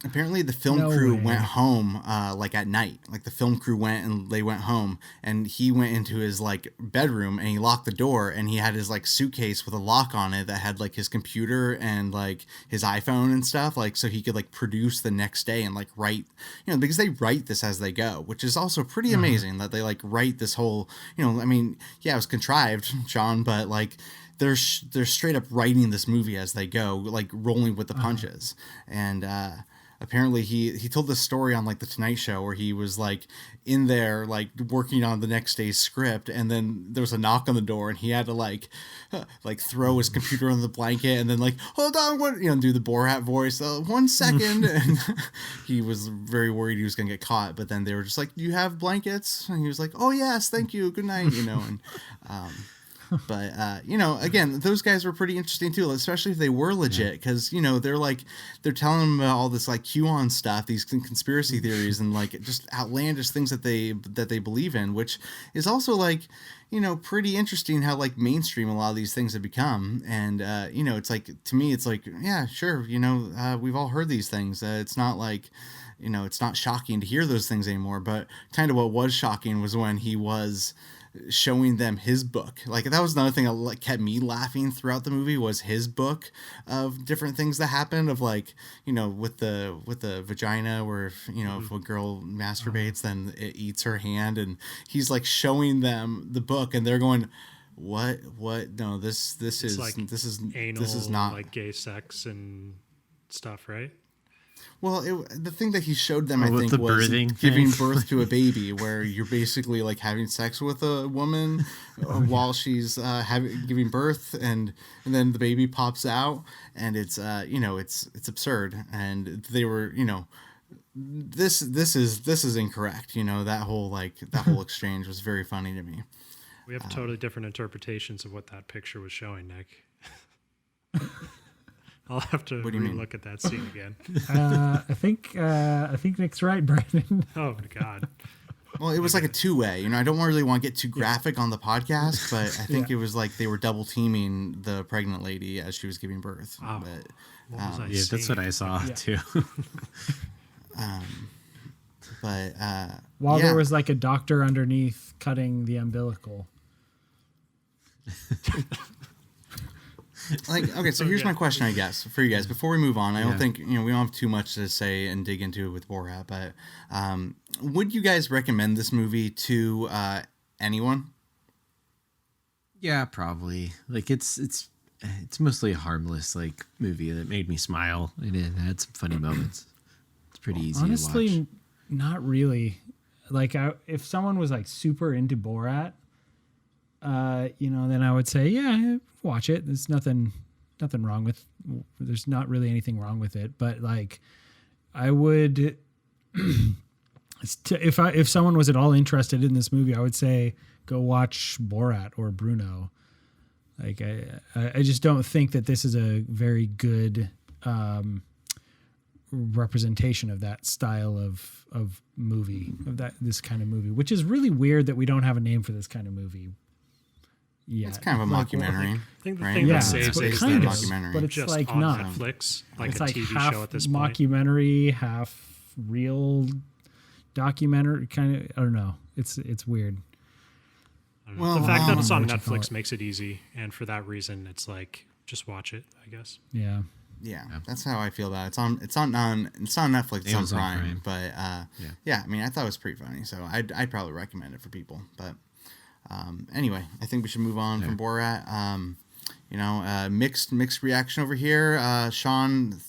A: Apparently the film
D: No
A: crew
D: way.
A: went home like at night. Like the film crew went home, and he went into his like bedroom and he locked the door, and he had his like suitcase with a lock on it that had like his computer and like his iPhone and stuff, like so he could like produce the next day and like write, because they write this as they go, which is also pretty amazing that they like write this whole, I mean, yeah, it was contrived, Sean, but like they're straight up writing this movie as they go, like rolling with the punches. And apparently he told this story on like the Tonight Show where he was like in there like working on the next day's script, and then there was a knock on the door and he had to like throw his computer on the blanket and then like, hold on, what, do the Borat voice, 1 second. And he was very worried he was gonna get caught, but then they were just like, you have blankets? And he was like, oh yes, thank you, good night. And but again, those guys were pretty interesting too, especially if they were legit, because they're telling them about all this like QAnon stuff, these conspiracy theories, and like just outlandish things that they believe in, which is also like pretty interesting how like mainstream a lot of these things have become. And it's like, to me, it's like, yeah, sure, we've all heard these things. It's not like it's not shocking to hear those things anymore, but kind of what was shocking was when he was showing them his book. Like, that was another thing that like kept me laughing throughout the movie, was his book of different things that happened, of like, with the vagina, where if a girl masturbates, then it eats her hand, and he's like showing them the book, and they're going, what, no, this is
B: like
A: this is
B: anal,
A: this is not
B: like gay sex and stuff, right?
A: Well, the thing that he showed them, I
C: with
A: think,
C: the
A: was
C: birthing
A: giving
C: thing.
A: birth to a baby, where you're basically like having sex with a woman while she's giving birth, and then the baby pops out, and it's it's absurd. And they were this is incorrect. That whole exchange was very funny to me.
B: We have totally different interpretations of what that picture was showing, Nick. I'll have to look at that scene again.
D: I think Nick's right, Brandon.
B: Oh my God.
A: Well, it was like a two-way. I don't really want to get too graphic on the podcast, but I think it was like they were double teaming the pregnant lady as she was giving birth.
B: Oh,
A: But
B: what was I
C: Yeah, that's
B: seeing?
C: what I saw too.
D: While there was like a doctor underneath cutting the umbilical.
A: Like, okay, so here's my question, I guess, for you guys before we move on. I don't think we don't have too much to say and dig into with Borat, but would you guys recommend this movie to anyone?
C: Yeah, probably. Like it's mostly a harmless like movie that made me smile, and it had some funny moments. It's pretty easy to watch.
D: Honestly, not really. Like, if someone was like super into Borat, then I would say, yeah, watch it. There's nothing wrong with. There's not really anything wrong with it. But like, I would, if someone was at all interested in this movie, I would say go watch Borat or Bruno. Like, I just don't think that this is a very good representation of that style of movie, of this kind of movie, which is really weird that we don't have a name for this kind of movie. Yeah,
A: It's kind of a mockumentary.
B: I think the
A: right?
B: thing
D: Yeah,
B: that saves
D: but
B: it is
D: kind
B: that
D: of,
B: it's
A: documentary.
D: but it's
B: just
D: like
B: on
D: not.
B: Netflix, like
D: It's
B: a
D: like
B: TV
D: half
B: show at this point.
D: mockumentary, half real documentary. Kind of, I don't know. It's weird.
B: I don't know.
A: Well,
B: the fact that it's on
D: what you call
B: Netflix
D: it.
B: makes it easy, and for that reason, it's like just watch it, I guess.
D: Yeah.
A: Yeah, that's how I feel about it. It's on Netflix, it's on
C: Amazon
A: Prime,
C: Prime.
A: but yeah, I mean, I thought it was pretty funny, so I'd probably recommend it for people. But anyway, I think we should move on from Borat. Mixed reaction over here. Sean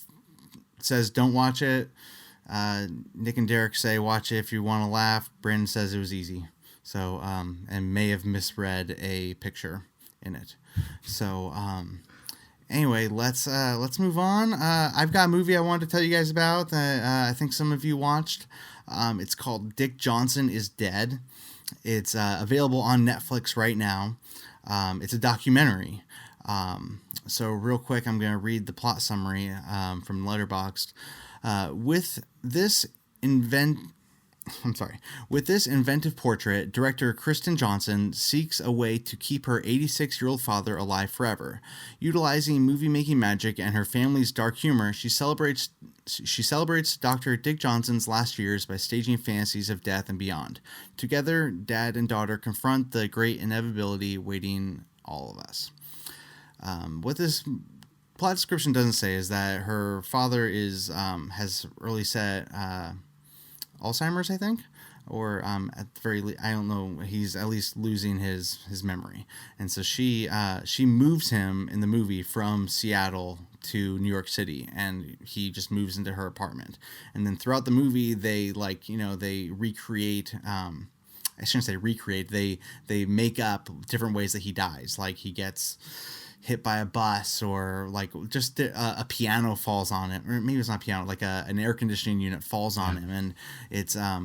A: says don't watch it. Nick and Derek say watch it if you want to laugh. Bryn says it was easy, so and may have misread a picture in it. So anyway, let's move on. I've got a movie I wanted to tell you guys about that I think some of you watched. It's called Dick Johnson is Dead. It's available on Netflix right now. It's a documentary. So real quick, I'm going to read the plot summary from Letterboxd. With this inventive portrait, director Kristen Johnson seeks a way to keep her 86-year-old father alive forever. Utilizing movie-making magic and her family's dark humor, she celebrates Dr. Dick Johnson's last years by staging fantasies of death and beyond. Together, dad and daughter confront the great inevitability waiting all of us. What this plot description doesn't say is that her father has early set Alzheimer's, I think, or at the very least, I don't know, he's at least losing his memory. And so she moves him in the movie from Seattle to New York City, and he just moves into her apartment. And then throughout the movie, they they recreate. I shouldn't say recreate. They make up different ways that he dies. Like he gets hit by a bus, or like just a piano falls on it, or maybe it's not piano, like an air conditioning unit falls on him, and it's I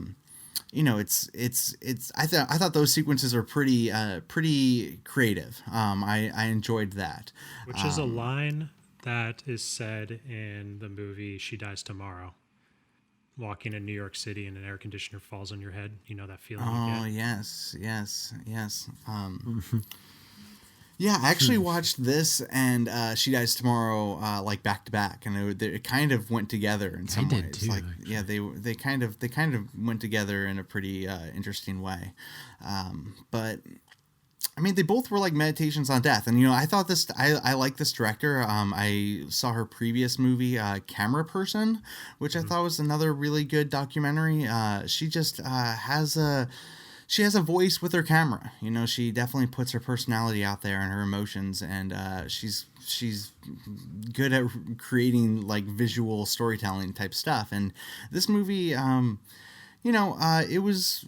A: thought those sequences are pretty creative. I enjoyed that.
B: Which is a line that is said in the movie She Dies Tomorrow. Walking in New York City and an air conditioner falls on your head. You know that feeling you
A: Oh
B: get?
A: yes. Yeah, I actually watched this and She Dies Tomorrow like back to back, and it kind of went together in some
C: did
A: ways.
C: too,
A: Like
C: actually.
A: yeah, they kind of went together in a pretty interesting way. But I mean, they both were like meditations on death, and I thought I like this director. I saw her previous movie, Camera Person, which I thought was another really good documentary. She just she has a voice with her camera. She definitely puts her personality out there and her emotions, and she's good at creating like visual storytelling type stuff. And this movie, it was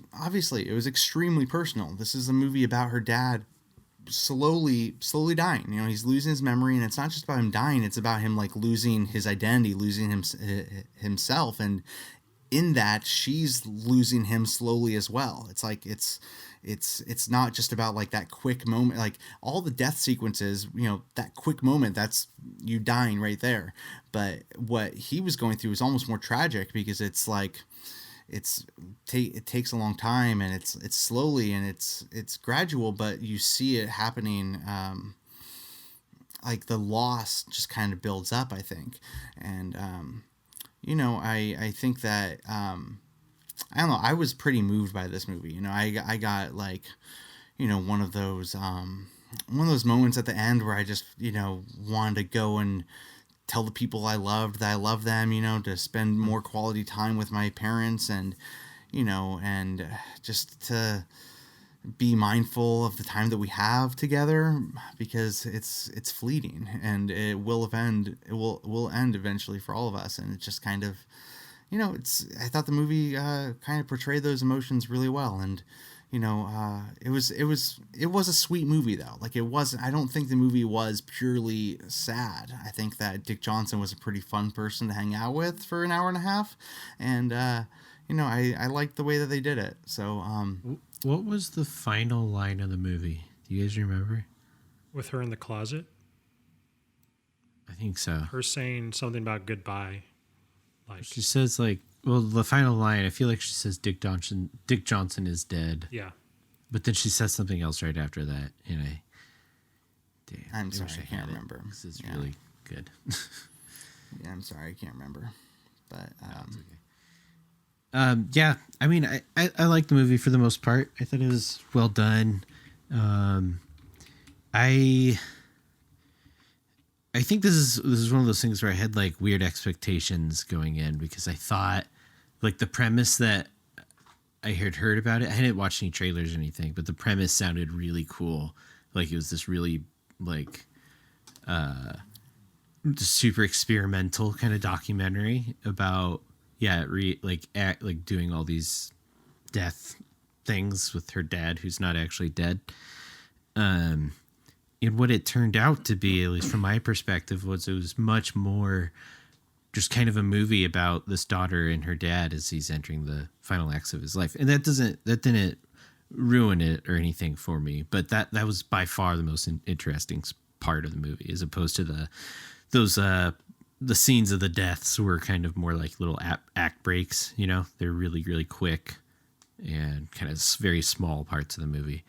A: extremely personal. This is a movie about her dad slowly dying. He's losing his memory, and it's not just about him dying. It's about him like losing his identity, losing himself, and in that she's losing him slowly as well. It's like it's not just about like that quick moment, like all the death sequences, that quick moment, that's you dying right there. But what he was going through is almost more tragic, because it's like it takes a long time, and it's slowly, and it's gradual, but you see it happening. Like the loss just kind of builds up, I think. And I think that I don't know, I was pretty moved by this movie. I got like one of those moments at the end where I just wanted to go and tell the people I loved that I love them, to spend more quality time with my parents, and and just to be mindful of the time that we have together, because it's fleeting, and it will end eventually for all of us. And it just kind of I thought the movie kind of portrayed those emotions really well. And it was a sweet movie, though. Like, I don't think the movie was purely sad. I think that Dick Johnson was a pretty fun person to hang out with for an hour and a half, and I liked the way that they did it. So
C: What was the final line of the movie? Do you guys remember?
B: With her in the closet,
C: I think so.
B: her saying something about goodbye. Like,
C: She says like, well, the final line, I feel like she says Dick Johnson is dead.
B: yeah.
C: But then she says something else right after that. Damn,
A: I'm
C: I
A: sorry,
C: wish
A: I can't
C: had it,
A: remember.
C: 'cause it's
A: Yeah.
C: really good.
A: Yeah, I'm sorry, I can't remember. But
C: Yeah, I mean, I like the movie for the most part. I thought it was well done. I think this is one of those things where I had like weird expectations going in, because I thought like the premise that I had heard about it, I hadn't watched any trailers or anything, but the premise sounded really cool. Like it was this really like just super experimental kind of documentary about doing all these death things with her dad, who's not actually dead. And what it turned out to be, at least from my perspective, was it was much more just kind of a movie about this daughter and her dad as he's entering the final acts of his life. And that didn't ruin it or anything for me, but that was by far the most interesting part of the movie, as opposed to the scenes of the deaths were kind of more like little act breaks. They're really, really quick and kind of very small parts of the movie.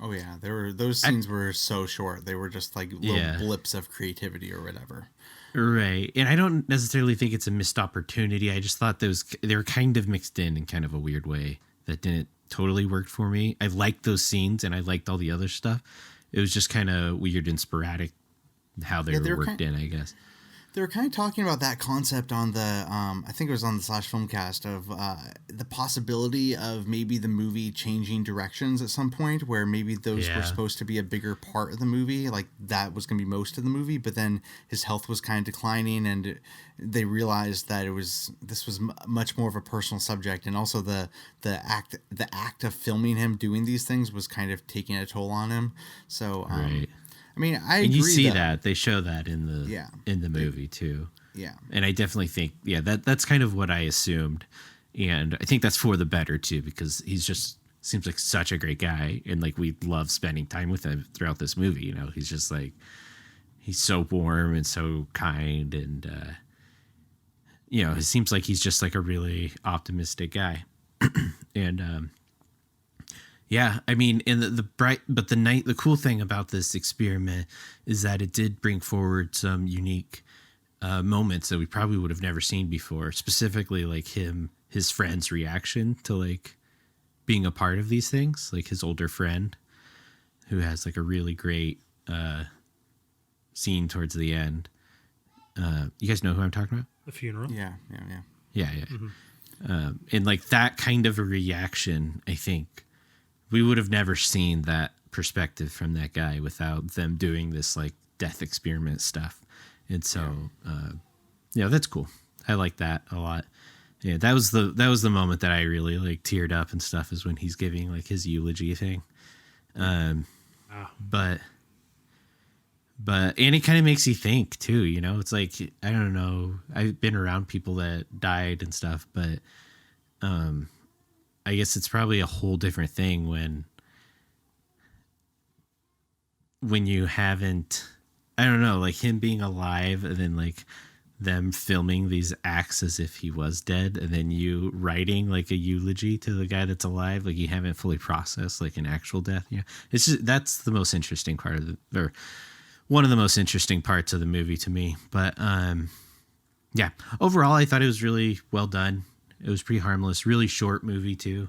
A: oh yeah, those scenes were so short. They were just like little blips of creativity or whatever.
C: Right. And I don't necessarily think it's a missed opportunity. I just thought they were kind of mixed in kind of a weird way that didn't totally work for me. I liked those scenes and I liked all the other stuff. It was just kind of weird and sporadic how they were worked in, I guess.
A: they were kind of talking about that concept on the, I think it was on the Slash Filmcast, of the possibility of maybe the movie changing directions at some point, where maybe those were supposed to be a bigger part of the movie, like that was going to be most of the movie, but then his health was kind of declining, and they realized that this was much more of a personal subject, and also the act of filming him doing these things was kind of taking a toll on him. So
C: Right.
A: I mean, I agree.
C: And you see that they show that in the movie too.
A: Yeah.
C: And I definitely think that's kind of what I assumed, and I think that's for the better too, because he's just seems like such a great guy, and like we love spending time with him throughout this movie. You know, he's just like, he's so warm and so kind, and you know, it seems like he's just like a really optimistic guy. And yeah, I mean, in the cool thing about this experiment is that it did bring forward some unique moments that we probably would have never seen before. Specifically, like his friend's reaction to like being a part of these things, like his older friend, who has like a really great scene towards the end. You guys know who I'm talking about?
B: The funeral.
A: Yeah.
C: Mm-hmm. And like that kind of a reaction, I think we would have never seen that perspective from that guy without them doing this like death experiment stuff. And so, that's cool. I like that a lot. Yeah, that was the moment that I really like teared up and stuff, is when he's giving like his eulogy thing. But and it kind of makes you think too, you know, it's like, I don't know, I've been around people that died and stuff, but I guess it's probably a whole different thing when you haven't, I don't know, like him being alive and then like them filming these acts as if he was dead, and then you writing like a eulogy to the guy that's alive, like you haven't fully processed like an actual death. Yeah, it's just, that's the most interesting part of or one of the most interesting parts of the movie to me. But yeah, overall I thought it was really well done. It was pretty harmless, really short movie too,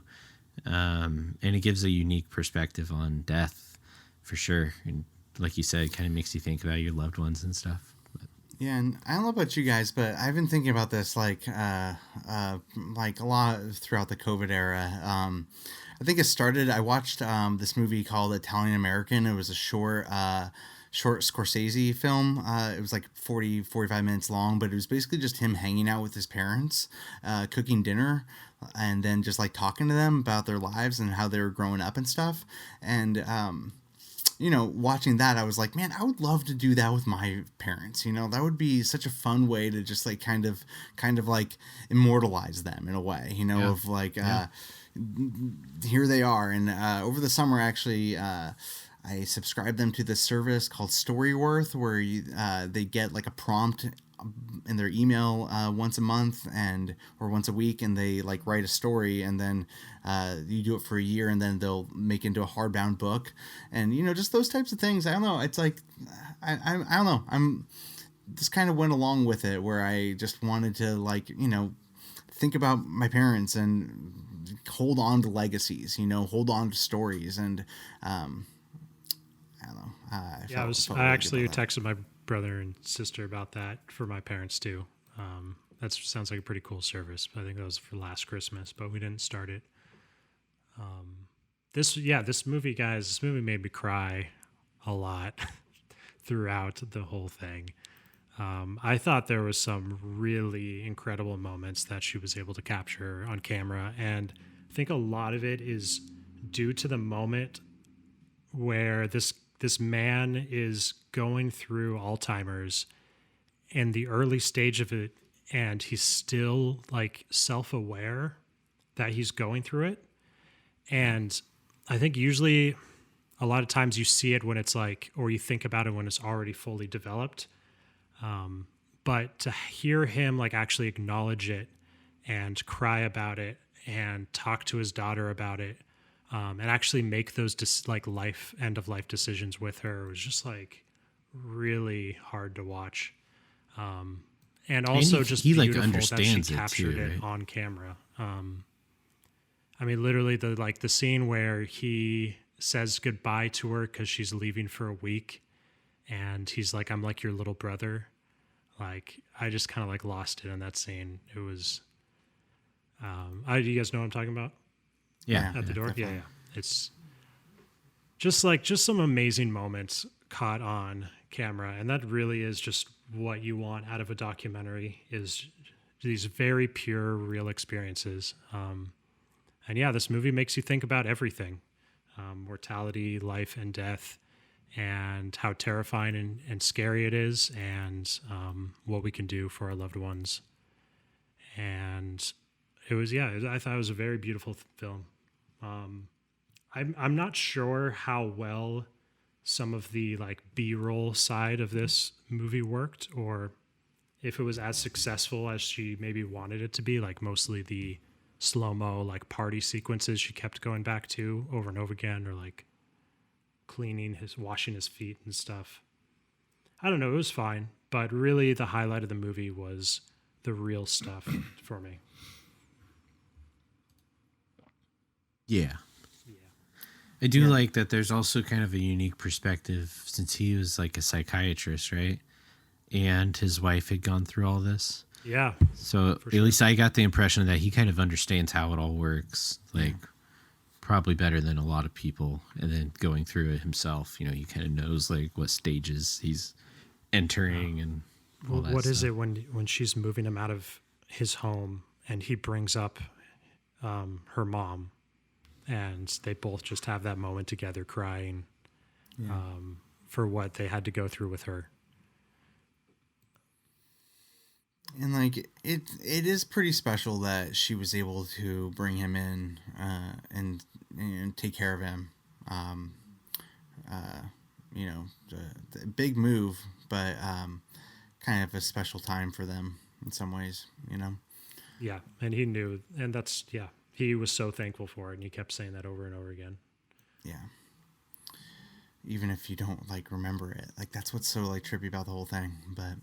C: and it gives a unique perspective on death for sure. And like you said, it kind of makes you think about your loved ones and stuff.
A: Yeah, and I don't know about you guys, but I've been thinking about this like a lot throughout the COVID era. I think it started, I watched this movie called Italian American. It was a short Scorsese film. It was like 45 minutes long, but it was basically just him hanging out with his parents, cooking dinner, and then just like talking to them about their lives and how they were growing up and stuff. And you know, watching that, I was like, man, I would love to do that with my parents. You know, that would be such a fun way to just like kind of like immortalize them in a way, you know, of like, here they are. And over the summer, actually, I subscribed them to this service called Storyworth, where they get like a prompt in their email once a month or once a week, and they like write a story, and then you do it for a year, and then they'll make it into a hardbound book, and you know, just those types of things. I don't know, it's like I don't know, I'm just kind of went along with it, where I just wanted to, like, you know, think about my parents and hold on to legacies, you know, hold on to stories, and I don't know.
B: I actually texted my brother and sister about that for my parents too. That sounds like a pretty cool service. I think that was for last Christmas, but we didn't start it. This movie, guys, this movie made me cry a lot throughout the whole thing. I thought there was some really incredible moments that she was able to capture on camera, and I think a lot of it is due to the moment where this man is going through Alzheimer's in the early stage of it, and he's still like self-aware that he's going through it. And I think usually a lot of times you see it when it's like, or you think about it when it's already fully developed. But to hear him like actually acknowledge it and cry about it and talk to his daughter about it, and actually make those end of life decisions with her, was just like really hard to watch. And also
C: and
B: just
C: he
B: beautiful
C: like understands
B: that she captured
C: too, right?
B: it on camera. I mean, literally the scene where he says goodbye to her because she's leaving for a week, and he's like, "I'm like your little brother." Like I just kind of like lost it in that scene. It was. Do you guys know what I'm talking about?
C: Yeah.
B: At the door.
A: definitely.
B: Yeah. It's just some amazing moments caught on camera, and that really is just what you want out of a documentary is these very pure, real experiences. And yeah, this movie makes you think about everything, mortality, life, and death, and how terrifying and scary it is, and what we can do for our loved ones. And it was, I thought it was a very beautiful film. I'm not sure how well some of the like B-roll side of this movie worked, or if it was as successful as she maybe wanted it to be, like mostly the slow-mo like party sequences she kept going back to over and over again, or like washing his feet and stuff. I don't know, it was fine, but really the highlight of the movie was the real stuff for me.
C: Yeah. I do like that there's also kind of a unique perspective since he was like a psychiatrist, right? And his wife had gone through all this.
B: Yeah.
C: So at least I got the impression that he kind of understands how it all works, like probably better than a lot of people. And then going through it himself, you know, he kind of knows like what stages he's entering and all that
B: What
C: stuff.
B: is it when she's moving him out of his home and he brings up her mom, and they both just have that moment together crying for what they had to go through with her.
A: And like it is pretty special that she was able to bring him in and take care of him. You know, the big move, but kind of a special time for them in some ways. You know.
B: Yeah, and he knew, and that's he was so thankful for it, and he kept saying that over and over again.
A: Yeah. Even if you don't like remember it, like that's what's so like trippy about the whole thing. But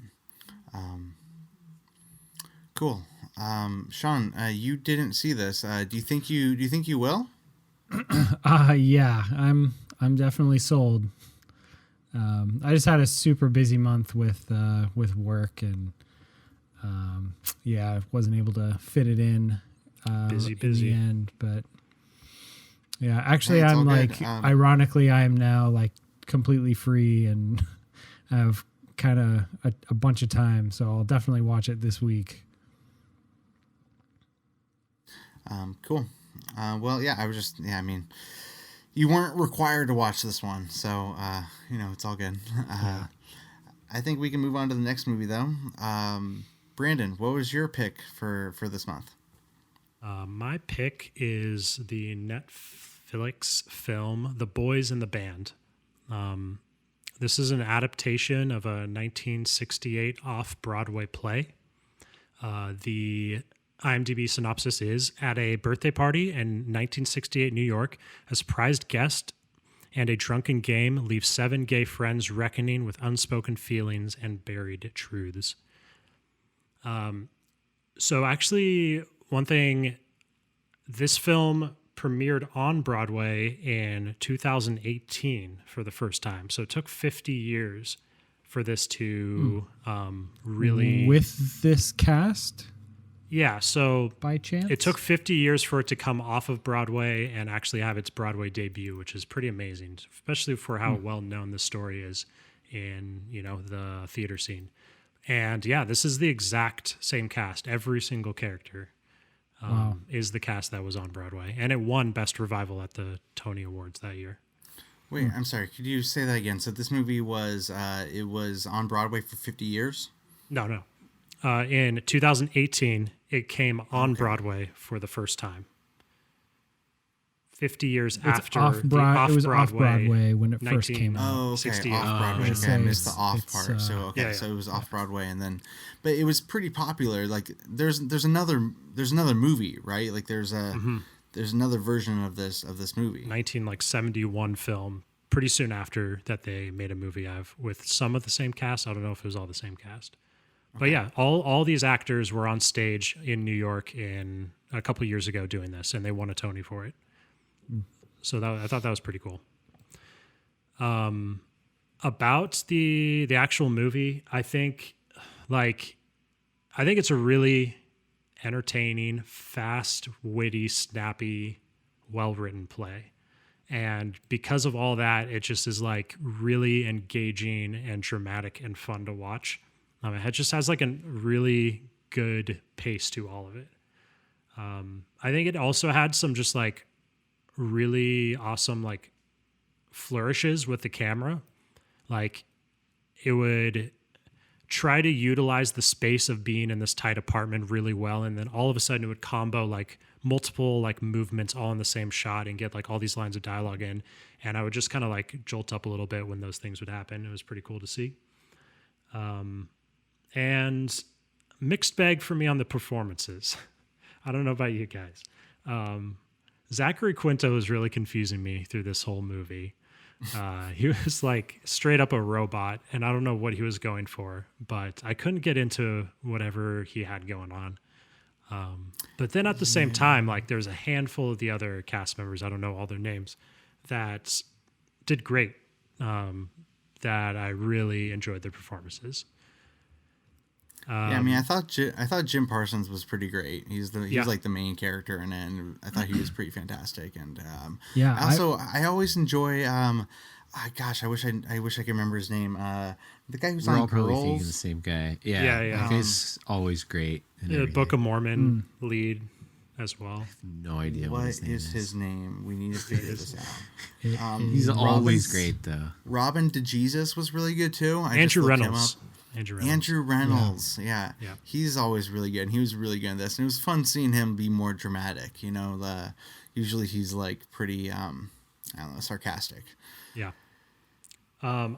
A: cool. Sean, you didn't see this. Do you think you will?
D: Yeah, I'm definitely sold. I just had a super busy month with work, and I wasn't able to fit it in.
B: Busy.
D: In the end, but yeah, actually,
A: Hey, it's
D: I'm
A: all
D: like,
A: good.
D: ironically, I am now like completely free and have kind of a bunch of time, so I'll definitely watch it this week.
A: Cool. Well, yeah, I was just, I mean, you weren't required to watch this one, so, you know, it's all good. I think we can move on to the next movie, though. Brandon, what was your pick for this month?
B: My pick is the Netflix film The Boys in the Band. This is an adaptation of a 1968 off-Broadway play. The IMDb synopsis is, at a birthday party in 1968 New York, a surprised guest and a drunken game leave 7 gay friends reckoning with unspoken feelings and buried truths. So actually, one thing, this film premiered on Broadway in 2018 for the first time. So it took 50 years for this to really...
D: With this cast?
B: Yeah, so
D: by chance?
B: It took 50 years for it to come off of Broadway and actually have its Broadway debut, which is pretty amazing, especially for how well known the story is in, you know, the theater scene. And yeah, this is the exact same cast. Every single character is the cast that was on Broadway, and it won Best Revival at the Tony Awards that year.
A: Wait, I'm sorry. Could you say that again? So this movie was it was on Broadway for 50 years?
B: No. In 2018, it came on Broadway for the first time. 50 years after the off-Broadway.
D: It was off-Broadway when it first came out.
A: Oh, okay.
B: 68.
A: Off-Broadway. Okay, I missed the off part. So, okay.
B: Yeah.
A: So it was off-Broadway and then... But it was pretty popular. Like, there's another movie, right? Like, there's another version of this movie.
B: 1971 film. Pretty soon after that, they made a movie with some of the same cast. I don't know if it was all the same cast. But yeah, all these actors were on stage in New York in a couple years ago doing this, and they won a Tony for it. So I thought that was pretty cool. About the actual movie, I think Like, I think it's a really entertaining, fast, witty, snappy, well-written play. And because of all that, it just is like really engaging and dramatic and fun to watch. It just has like a really good pace to all of it. I think it also had some just like really awesome like flourishes with the camera. Like it would try to utilize the space of being in this tight apartment really well, and then all of a sudden it would combo like multiple like movements all in the same shot and get like all these lines of dialogue in, and I would just kind of like jolt up a little bit when those things would happen. It was pretty cool to see. And mixed bag for me on the performances. I don't know about you guys. Zachary Quinto was really confusing me through this whole movie. He was like straight up a robot, and I don't know what he was going for, but I couldn't get into whatever he had going on. But then at the same time, like there's a handful of the other cast members, I don't know all their names, that did great, that I really enjoyed their performances.
A: Yeah, I mean, I thought Jim Parsons was pretty great. He's like the main character in it, and I thought he was pretty fantastic. And I always enjoy. Gosh, I wish I could remember his name. The guy who's
C: We're
A: on
C: all probably
A: Girls.
C: thinking the same guy.
B: Yeah.
C: That guy's always great.
B: The Book of Mormon lead as well.
C: No idea
A: What
C: his name
A: is his name? We need to figure this out.
C: He's always great though.
A: Robin DeJesus was really good too.
B: Andrew Reynolds.
A: Andrew Reynolds, yeah. He's always really good. And he was really good in this, and it was fun seeing him be more dramatic. You know, usually he's like pretty, I don't know, sarcastic.
B: Yeah. I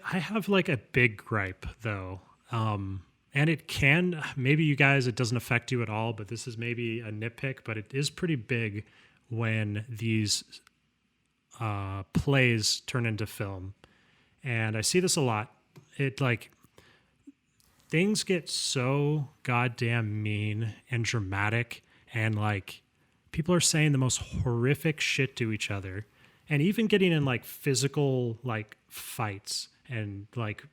B: have like a big gripe though, and it can maybe you guys it doesn't affect you at all, but this is maybe a nitpick, but it is pretty big when these plays turn into film, and I see this a lot. It like. Things get so goddamn mean and dramatic, and like people are saying the most horrific shit to each other, and even getting in like physical like fights and like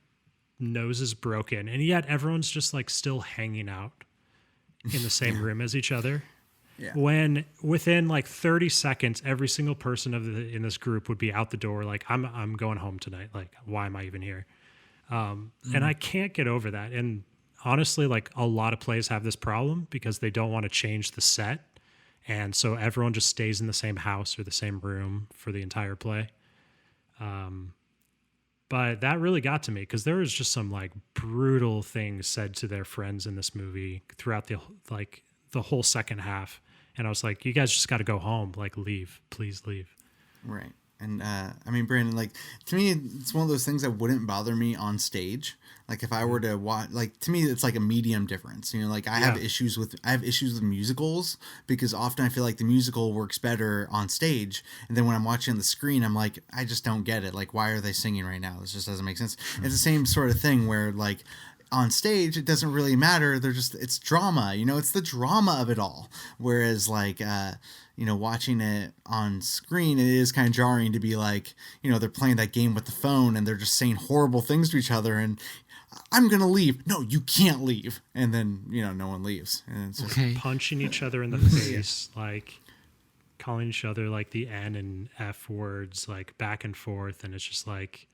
B: noses broken, and yet everyone's just like still hanging out in the same room as each other. Yeah. When within like 30 seconds, every single person in this group would be out the door. Like I'm going home tonight. Like, why am I even here? And I can't get over that. And honestly, like a lot of plays have this problem because they don't want to change the set. And so everyone just stays in the same house or the same room for the entire play. But that really got to me because there was just some like brutal things said to their friends in this movie throughout the whole second half. And I was like, you guys just got to go home. Like, leave, please leave.
A: Right. And I mean, Brandon, like to me, it's one of those things that wouldn't bother me on stage. Like if I were to watch, like to me, it's like a medium difference. You know, like I have issues with musicals because often I feel like the musical works better on stage, and then when I'm watching the screen, I'm like, I just don't get it. Like, why are they singing right now? This just doesn't make sense. It's the same sort of thing where like. On stage, it doesn't really matter. It's drama, you know, it's the drama of it all. Whereas like, you know, watching it on screen, it is kind of jarring to be like, you know, they're playing that game with the phone and they're just saying horrible things to each other. And I'm going to leave. No, you can't leave. And then, you know, no one leaves. And it's just
B: punching each other in the face, like calling each other like the N and F words, like back and forth. And it's just like,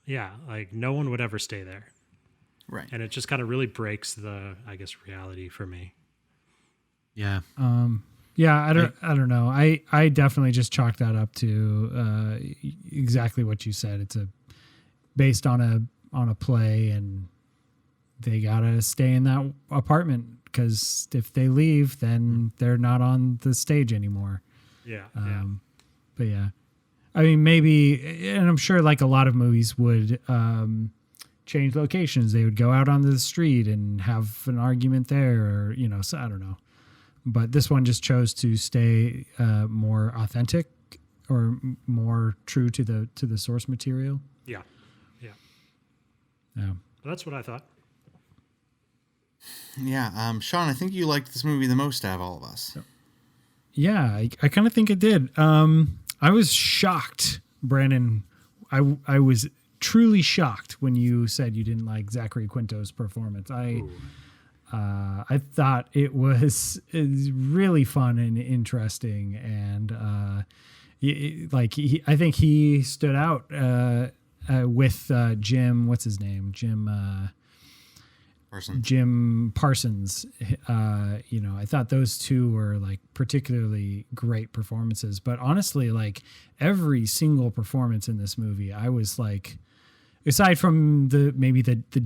B: yeah, like no one would ever stay there.
A: Right.
B: And it just kind of really breaks the, I guess, reality for me.
C: Yeah.
D: I don't know. I definitely just chalked that up to exactly what you said. It's based on a play, and they gotta stay in that apartment because if they leave, then they're not on the stage anymore.
B: Yeah.
D: But yeah, I mean, maybe, and I'm sure like a lot of movies would change locations. They would go out onto the street and have an argument there, or, you know, so I don't know. But this one just chose to stay more authentic or more true to the source material.
B: Yeah.
D: Yeah.
B: Well, that's what I thought.
A: Yeah. Sean, I think you liked this movie the most out of all of us.
D: Yeah, I kind of think it did. I was shocked, Brandon. I was truly shocked when you said you didn't like Zachary Quinto's performance. I thought it was really fun and interesting, and I think he stood out with Jim. What's his name? Jim Parsons. I thought those two were like particularly great performances. But honestly, like every single performance in this movie, I was like, aside from the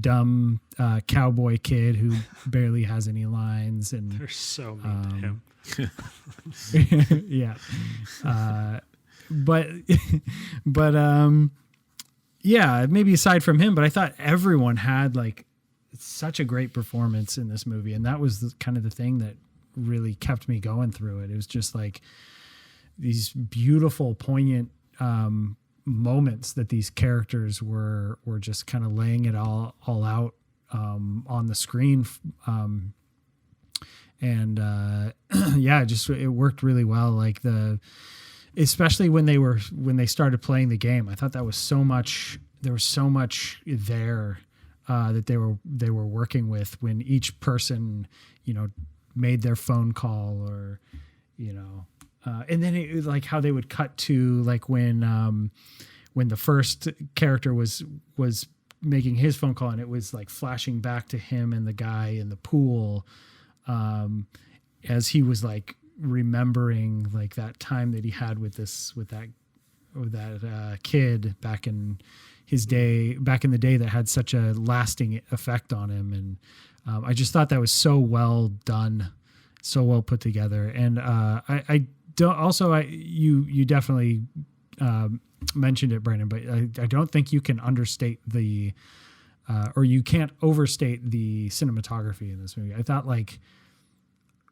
D: dumb cowboy kid who barely has any lines, and
B: they're so mean to him.
D: yeah. But yeah, maybe aside from him, but I thought everyone had like such a great performance in this movie. And that was kind of the thing that really kept me going through it. It was just like these beautiful, poignant, moments that these characters were just kind of laying it all out, on the screen. Yeah, just, it worked really well. Like especially when they started playing the game, I thought that was there was so much there, that they were working with when each person, made their phone call, or, and then it was like how they would cut to like when the first character was making his phone call, and it was like flashing back to him and the guy in the pool, as he was like remembering like that time that he had with that kid back in the day that had such a lasting effect on him. And I just thought that was so well done, so well put together. And I don't, also you definitely mentioned it, Brandon, but I don't think you can understate or you can't overstate the cinematography in this movie. I thought like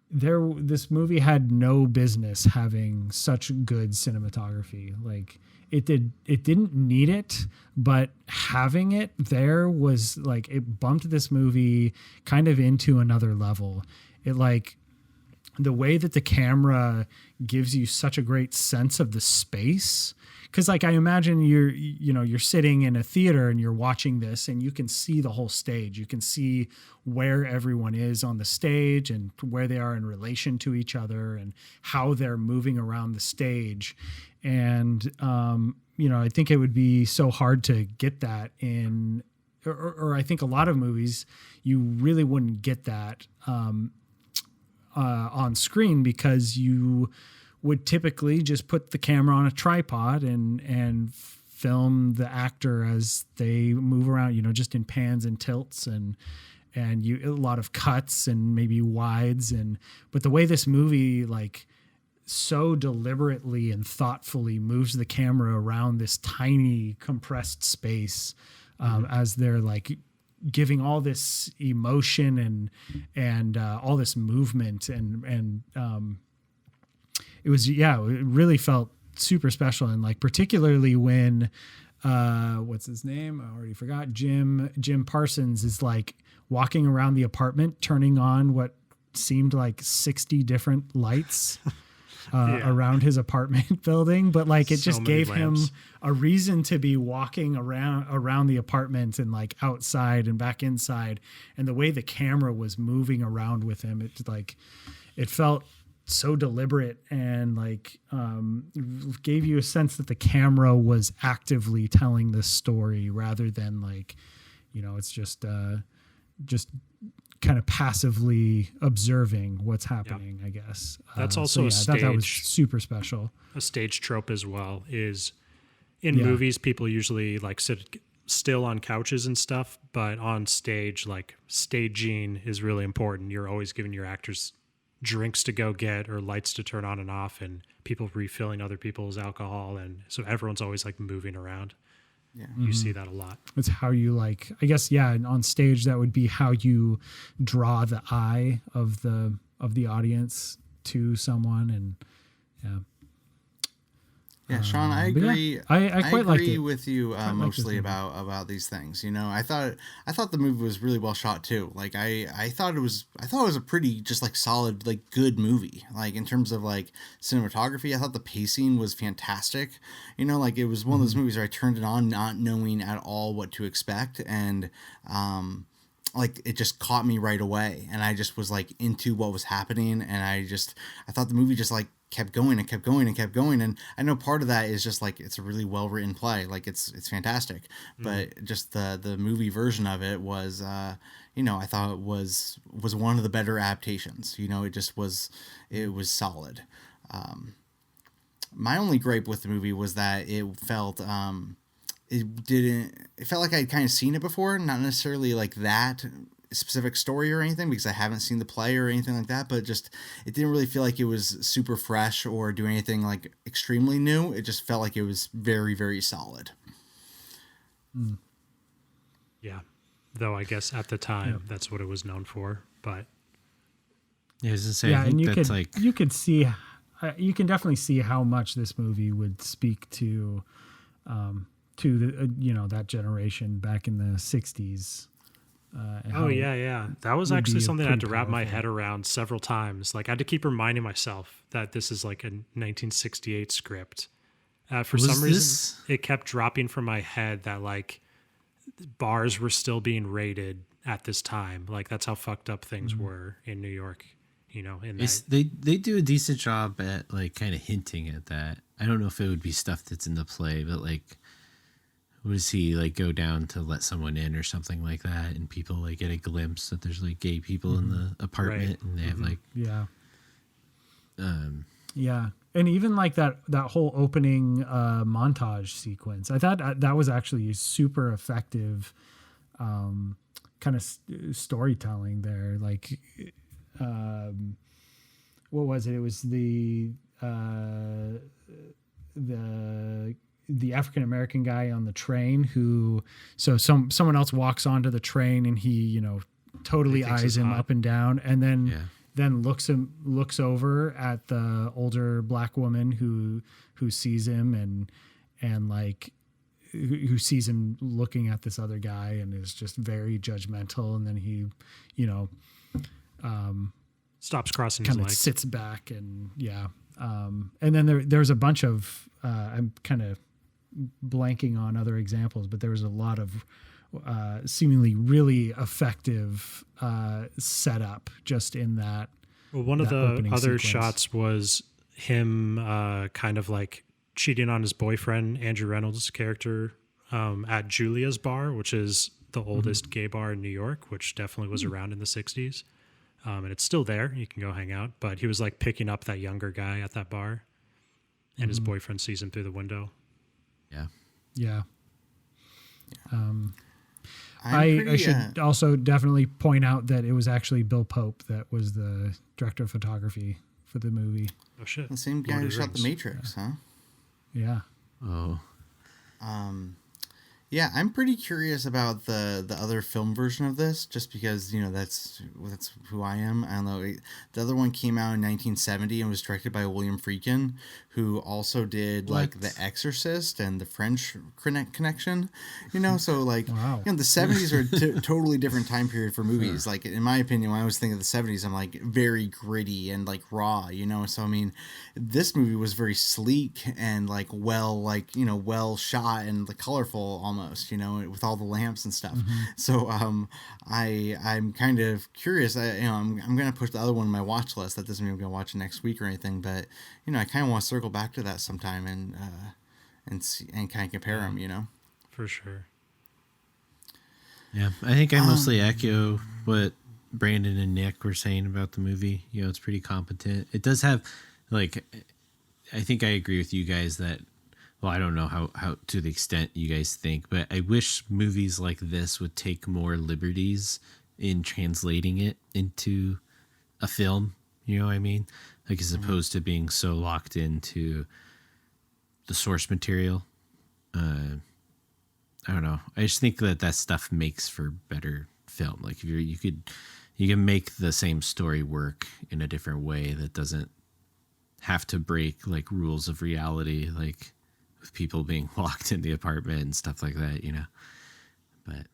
D: this movie had no business having such good cinematography. Like it didn't need it, but having it there was like, it bumped this movie kind of into another level. It like the way that the camera gives you such a great sense of the space. Cause like, I imagine you're sitting in a theater and you're watching this and you can see the whole stage. You can see where everyone is on the stage and where they are in relation to each other and how they're moving around the stage. And, I think it would be so hard to get that or I think a lot of movies, you really wouldn't get that, on screen, because you would typically just put the camera on a tripod and film the actor as they move around, just in pans and tilts and a lot of cuts and maybe wides. But the way this movie like so deliberately and thoughtfully moves the camera around this tiny compressed space, as they're like giving all this emotion and all this movement and it really felt super special. And like, particularly when, what's his name? I already forgot. Jim Parsons is like walking around the apartment, turning on what seemed like 60 different lights, around his apartment building. But like, it just gave him a reason to be walking around the apartment and like outside and back inside. And the way the camera was moving around with him, it felt so deliberate and like gave you a sense that the camera was actively telling this story rather than like, it's just kind of passively observing what's happening. I guess
B: that's also
D: I thought that was super special.
B: A stage trope as well is in movies, people usually like sit still on couches and stuff, but on stage, like staging is really important. You're always giving your actors drinks to go get or lights to turn on and off, and people refilling other people's alcohol, and so everyone's always like moving around. You see that a lot. It's
D: how you like, I guess, on stage that would be how you draw the eye of the audience to someone. And
A: Yeah, Sean, I
D: But yeah,
A: agree.
D: I quite liked
A: agree
D: it.
A: with you
D: Liked this
A: mostly
D: movie.
A: about these things. You know, I thought the movie was really well shot too. Like I thought it was a pretty just like solid like good movie. Like in terms of like cinematography, I thought the pacing was fantastic. You know, like it was one of those movies where I turned it on not knowing at all what to expect, and like it just caught me right away, and I just was like into what was happening, and I thought the movie just like kept going and kept going and kept going. And I know part of that is just like it's a really well written play, like it's fantastic, but just the movie version of it was you know, I thought it was one of the better adaptations. You know, it was solid. My only gripe with the movie was that it felt like I'd kind of seen it before, not necessarily like that specific story or anything, because I haven't seen the play or anything like that, but just it didn't really feel like it was super fresh or do anything like extremely new. It just felt like it was very, very solid.
B: Yeah. Though I guess at the time that's what it was known for. But
C: Yeah, I was gonna say,
D: Yeah,
C: I
D: and
C: think that's
D: you could see, you can definitely see how much this movie would speak to the you know, that generation back in the '60s. And how
B: oh
D: it
B: yeah. That was
D: would
B: actually
D: be
B: something I had to
D: pretty
B: wrap my
D: powerful.
B: head around several times. Like I had to keep reminding myself that this is like a 1968 script. For
C: Was
B: some reason,
C: this-
B: it kept dropping from my head that like bars were still being raided at this time. Like that's how fucked up things were in New York. You know, in that.
C: they do a decent job at like kind of hinting at that. I don't know if it would be stuff that's in the play, but like, what does he like go down to let someone in or something like that, and people like get a glimpse that there's like gay people in the apartment, and they have like
D: Yeah. Yeah. And even like that whole opening montage sequence, I thought that was actually super effective kind of storytelling there. Like, what was it? It was the African American guy on the train who, so someone else walks onto the train and he, you know, totally
B: thinks
D: eyes
B: he's
D: him
B: hot.
D: up and down, and then
C: Yeah.
D: looks over at the older black woman who sees him and like who sees him looking at this other guy and is just very judgmental, and then he, you know,
B: Stops crossing his
D: kind of
B: legs.
D: sits back and and then there's a bunch of I'm kind of blanking on other examples, but there was a lot of seemingly really effective setup just in that.
B: Well, one of
D: that
B: the
D: opening
B: other
D: sequence.
B: shots was him kind of like cheating on his boyfriend, Andrew Reynolds' character, at Julia's bar, which is the oldest gay bar in New York, which definitely was around in the 60s. And it's still there. You can go hang out. But he was like picking up that younger guy at that bar, and his boyfriend sees him through the window.
C: Yeah.
D: Yeah.
A: I'm
D: I
A: pretty,
D: should also definitely point out that it was actually Bill Pope that was the director of photography for the movie.
B: Oh shit!
A: the same guy
B: Lord
A: who
B: of the
A: shot The
B: Rings.
A: Matrix, huh?
D: Yeah.
C: Oh.
A: Yeah, I'm pretty curious about the other film version of this, just because, you know, that's who I am. I don't know. The other one came out in 1970 and was directed by William Friedkin, who also did like
D: What?
A: The Exorcist and The French Connection. You know, so like,
D: Wow.
A: you know, the 70s are a totally different time period for movies. Like, in my opinion, when I was thinking of the 70s, I'm like very gritty and like raw. You know, so I mean, this movie was very sleek and like well shot and like colorful almost, you know, with all the lamps and stuff. So I'm kind of curious. I'm gonna push the other one on my watch list. That doesn't mean I'm gonna watch it next week or anything, but you know, I kind of want to circle back to that sometime and see and kind of compare them. You know.
B: For sure.
C: Yeah, I think I mostly echo what Brandon and Nick were saying about the movie. You know, it's pretty competent. It does have, like, I think I agree with you guys that, well, I don't know how to the extent you guys think, but I wish movies like this would take more liberties in translating it into a film. You know what I mean? Like, as opposed to being so locked into the source material. I don't know. I just think that stuff makes for better film. Like, if you can make the same story work in a different way that doesn't have to break like rules of reality. Like, with people being locked in the apartment and stuff like that, you know. But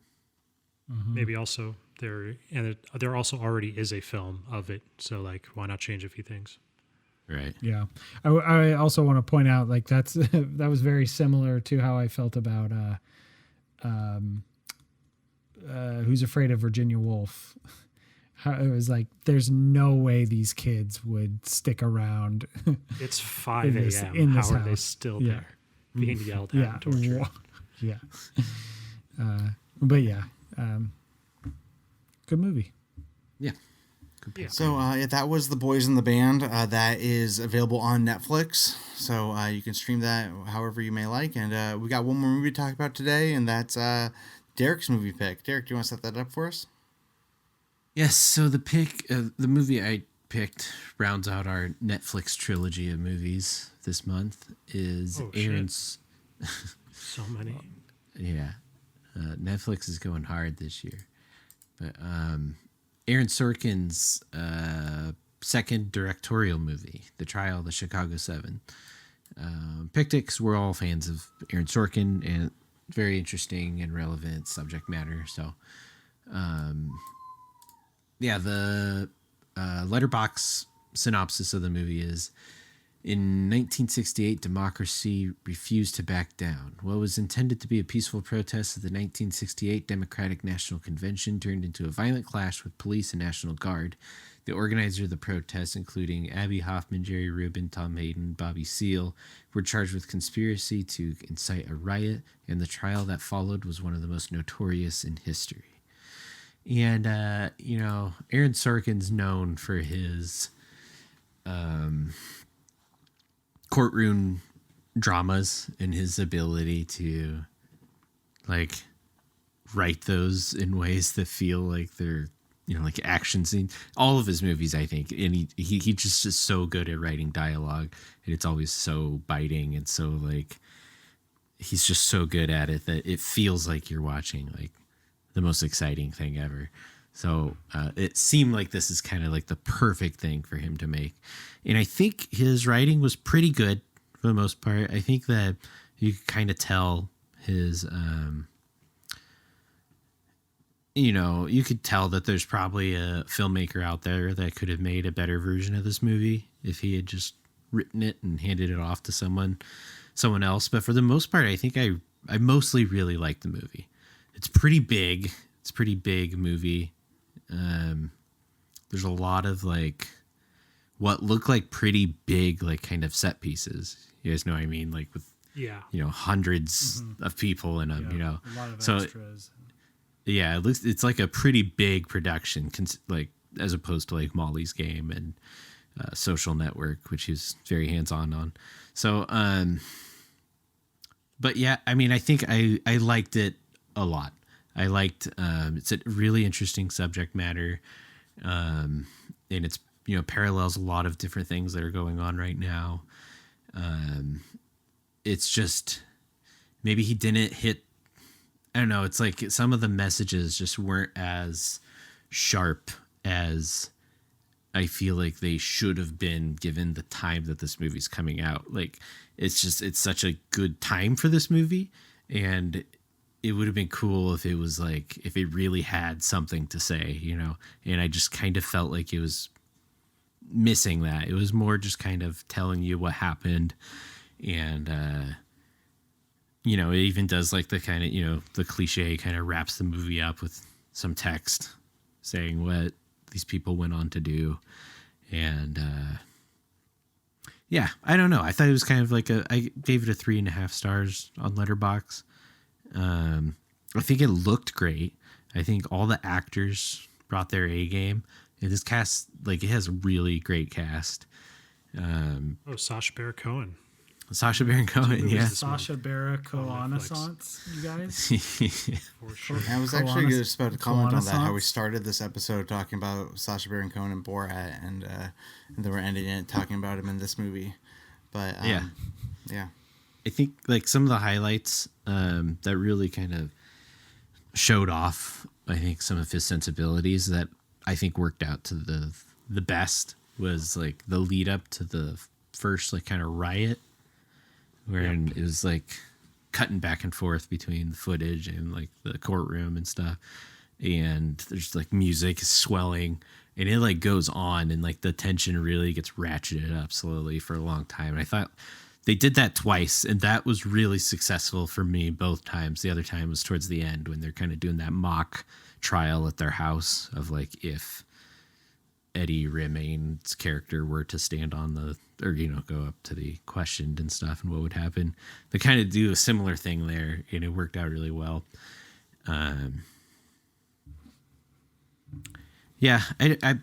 B: Maybe also there also already is a film of it, so like why not change a few things?
C: right.
D: Yeah. I also want to point out, like, that's that was very similar to how I felt about Who's Afraid of Virginia Woolf. How it was like, there's no way these kids would stick around.
B: It's 5
D: in
B: a.m. How
D: this
B: are they
D: house.
B: still
D: Yeah.
B: there being yelled at
D: Yeah.
B: and tortured?
D: Yeah. But yeah, good movie.
C: Yeah.
B: Yeah.
A: So that was The Boys in the Band. That is available on Netflix. So you can stream that however you may like. And we got one more movie to talk about today, and that's Derek's movie pick. Derek, do you want to set that up for us?
C: Yes. So the movie I picked rounds out our Netflix trilogy of movies this month is
B: Oh, shit.
C: Aaron's.
B: So many.
C: Yeah. Netflix is going hard this year. But Aaron Sorkin's second directorial movie, The Trial of the Chicago Seven. Picked it because we're all fans of Aaron Sorkin and very interesting and relevant subject matter. So, yeah, the letterbox synopsis of the movie is: in 1968, democracy refused to back down. What was intended to be a peaceful protest at the 1968 Democratic National Convention turned into a violent clash with police and National Guard. The organizers of the protest, including Abby Hoffman, Jerry Rubin, Tom Hayden, Bobby Seale, were charged with conspiracy to incite a riot, and the trial that followed was one of the most notorious in history. And, you know, Aaron Sorkin's known for his courtroom dramas and his ability to like write those in ways that feel like they're, you know, like action scenes. All of his movies, I think, and he just is so good at writing dialogue, and it's always so biting and so like he's just so good at it that it feels like you're watching like the most exciting thing ever. So it seemed like this is kind of like the perfect thing for him to make. And I think his writing was pretty good for the most part. I think that you could kind of tell his, you know, you could tell that there's probably a filmmaker out there that could have made a better version of this movie if he had just written it and handed it off to someone else. But for the most part, I think I mostly really like the movie. It's pretty big. It's a pretty big movie. There's a lot of like what look like pretty big, like kind of set pieces. You guys know what I mean? Like with,
B: Yeah.
C: you know, hundreds of people in them, you know,
D: A lot of
C: so
D: extras.
C: yeah, it's like a pretty big production, like as opposed to like Molly's Game and Social Network, which he's very hands-on. So, but yeah, I mean, I think I liked it a lot. I liked it's a really interesting subject matter, and it's, you know, parallels a lot of different things that are going on right now. It's just maybe he didn't hit. I don't know. It's like some of the messages just weren't as sharp as I feel like they should have been given the time that this movie's coming out. Like it's such a good time for this movie, and it would have been cool if it was like, if it really had something to say, you know, and I just kind of felt like it was missing that. It was more just kind of telling you what happened. And, you know, it even does like the kind of, you know, the cliche kind of wraps the movie up with some text saying what these people went on to do. And, yeah, I don't know. I thought it was kind of like I gave it a 3.5 stars on Letterboxd. I think it looked great. I think all the actors brought their A game. And this cast, like, it has a really great cast.
B: Sacha Baron Cohen.
C: Sacha Baron Cohen, yeah.
D: Sasha Baron Cohen-assance, you guys.
B: For sure.
A: I was actually just about to comment on that, how we
D: Renaissance.
A: started this episode talking about Sacha Baron Cohen and Borat, and then we're ending it talking about him in this movie. But
C: Yeah.
A: yeah.
C: I think like some of the highlights that really kind of showed off, I think, some of his sensibilities that I think worked out to the best was like the lead up to the first like kind of riot wherein it was like cutting back and forth between the footage and like the courtroom and stuff. And there's like music is swelling and it like goes on and like the tension really gets ratcheted up slowly for a long time. And I thought they did that twice and that was really successful for me both times. The other time was towards the end when they're kind of doing that mock trial at their house of like if Eddie Redmayne's character were to stand on the, or, you know, go up to the questioned and stuff and what would happen. They kind of do a similar thing there and it worked out really well. Yeah, I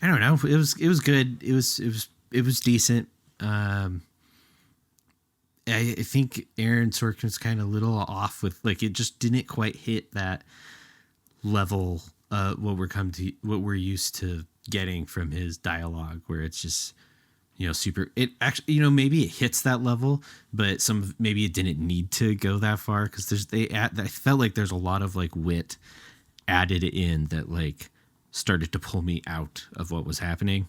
C: don't know. It was good. It was decent. I think Aaron Sorkin's kind of a little off with like it just didn't quite hit that level. What we're used to getting from his dialogue, where it's just, you know, super. It actually, you know, maybe it hits that level, but maybe it didn't need to go that far because I felt like there's a lot of like wit added in that like started to pull me out of what was happening.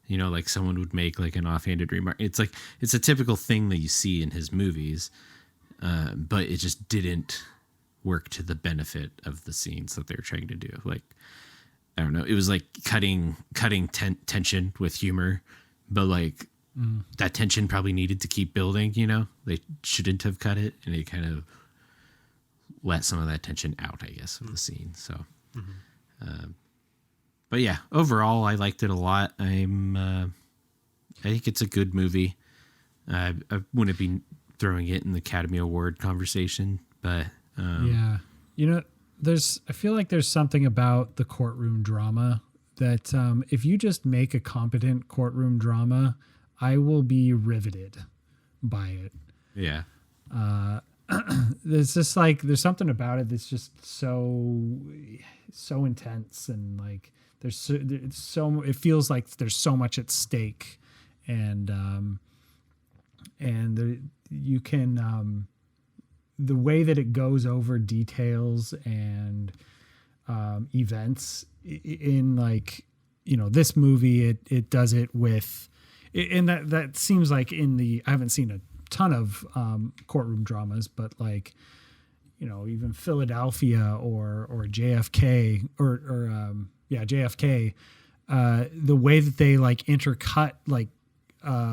C: You know, like someone would make like an offhanded remark. It's like, it's a typical thing that you see in his movies, but it just didn't work to the benefit of the scenes that they were trying to do. Like, I don't know. It was like cutting tension with humor, but like that tension probably needed to keep building, you know, they shouldn't have cut it. And it kind of let some of that tension out, I guess, of the scene. So, but yeah, overall, I liked it a lot. I think it's a good movie. I wouldn't be throwing it in the Academy Award conversation, but
D: yeah, you know, I feel like there's something about the courtroom drama that if you just make a competent courtroom drama, I will be riveted by it.
C: Yeah.
D: There's just like, there's something about it that's just so intense, and like it feels like there's so much at stake, and you can the way that it goes over details and events in, like, you know, this movie, it does it with, and that seems like I haven't seen a ton of courtroom dramas, but like, you know, even Philadelphia or JFK or JFK, the way that they like intercut like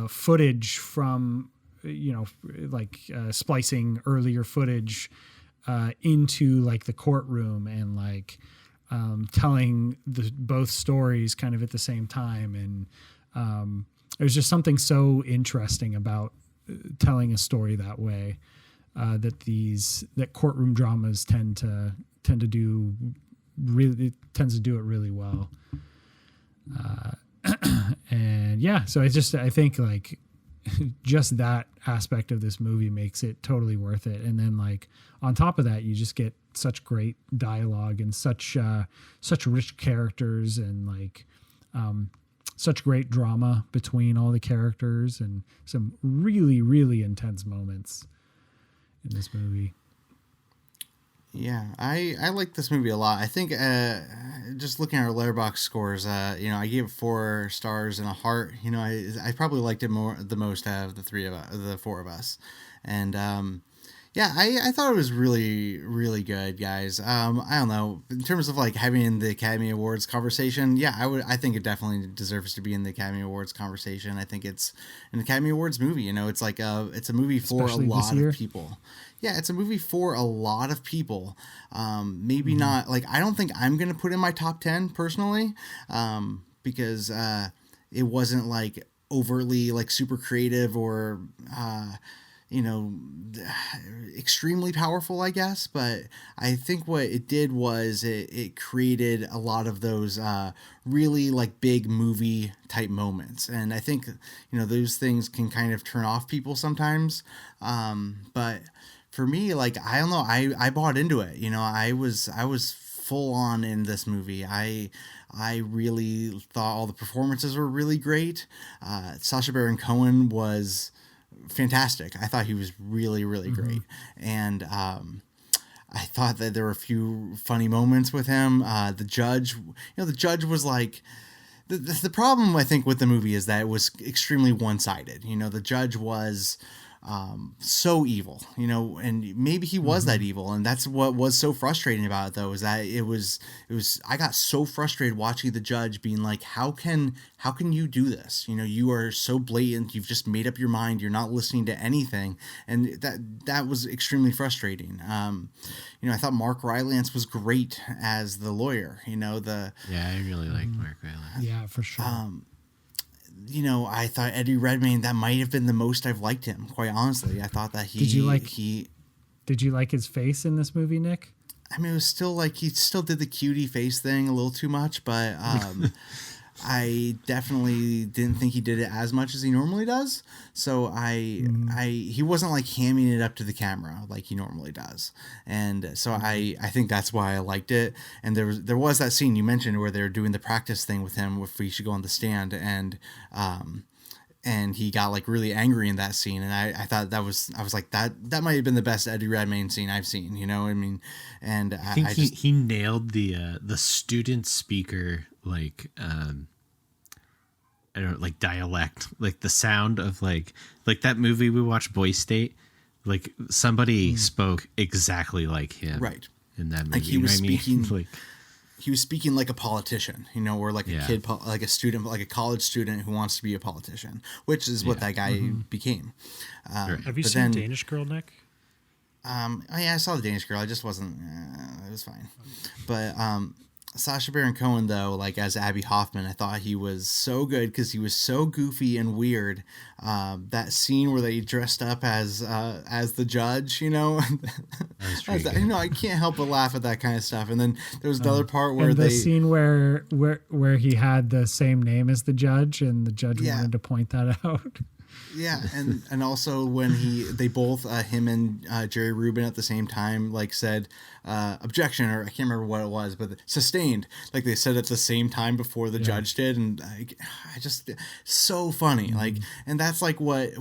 D: footage from, you know, like splicing earlier footage into like the courtroom and like telling both stories kind of at the same time. And there's just something so interesting about telling a story that way, that courtroom dramas tend to do it really well. And yeah, so I think like just that aspect of this movie makes it totally worth it. And then like on top of that, you just get such great dialogue and such rich characters, and like such great drama between all the characters, and some really, really intense moments in this movie.
A: Yeah, I like this movie a lot. I think just looking at our Letterboxd scores, you know, I gave it 4 stars and a heart. You know, I probably liked it the most out of the 4 of us, and yeah, I thought it was really, really good, guys. I don't know, in terms of like having the Academy Awards conversation. Yeah, I think it definitely deserves to be in the Academy Awards conversation. I think it's an Academy Awards movie. You know, it's like it's a movie for
D: Especially
A: a lot
D: of
A: people. Yeah, it's a movie for a lot of people. Maybe not, like, I don't think I'm going to put in my top 10 personally, because it wasn't like overtly like super creative or, you know, extremely powerful, I guess. But I think what it did was it created a lot of those really like big movie type moments. And I think, you know, those things can kind of turn off people sometimes. But for me, like, I don't know, I bought into it. You know, I was full on in this movie. I really thought all the performances were really great. Sacha Baron Cohen was fantastic. I thought he was really, really great. And I thought that there were a few funny moments with him. The judge, you know, the judge was like, the problem I think with the movie is that it was extremely one-sided. You know, the judge was so evil, and maybe he was that evil, and that's what was so frustrating about it, though, is that it was I got so frustrated watching the judge being like, how can you do this? You are so blatant, you've just made up your mind, you're not listening to anything, and that was extremely frustrating. I thought Mark Rylance was great as the lawyer.
C: Yeah, I really like Mark Rylance.
D: Yeah, for sure.
A: I thought Eddie Redmayne, that might have been the most I've liked him, quite honestly. I thought that
D: Did you like his face in this movie, Nick?
A: I mean, it was still like he still did the cutie face thing a little too much, but I definitely didn't think he did it as much as he normally does. So he wasn't like hamming it up to the camera like he normally does. And so I think that's why I liked it. And there was that scene you mentioned where they're doing the practice thing with him, if he should go on the stand, and he got like really angry in that scene. And I thought I was like, that might have been the best Eddie Redmayne scene I've seen, I mean, and
C: I think he nailed the student speaker, like, I don't know, like dialect, like the sound of like that movie we watched, Boy State, like somebody spoke exactly like him.
A: Right.
C: In that movie.
A: Like he was speaking,
C: like,
A: he was speaking like a politician, or like a kid, like a student, like a college student who wants to be a politician, which is what that guy became.
B: Have you seen Danish Girl, Nick?
A: I saw the Danish Girl. I just wasn't. It was fine, but Sacha Baron Cohen, though, like as Abby Hoffman, I thought he was so good because he was so goofy and weird. That scene where they dressed up as the judge, I can't help but laugh at that kind of stuff. And then there was another part where
D: the scene where he had the same name as the judge, and the judge wanted to point that out.
A: Yeah, and also when they both him and Jerry Rubin at the same time like said objection, or I can't remember what it was, but sustained, like they said at the same time before the judge did, and I just so funny, like, and that's like what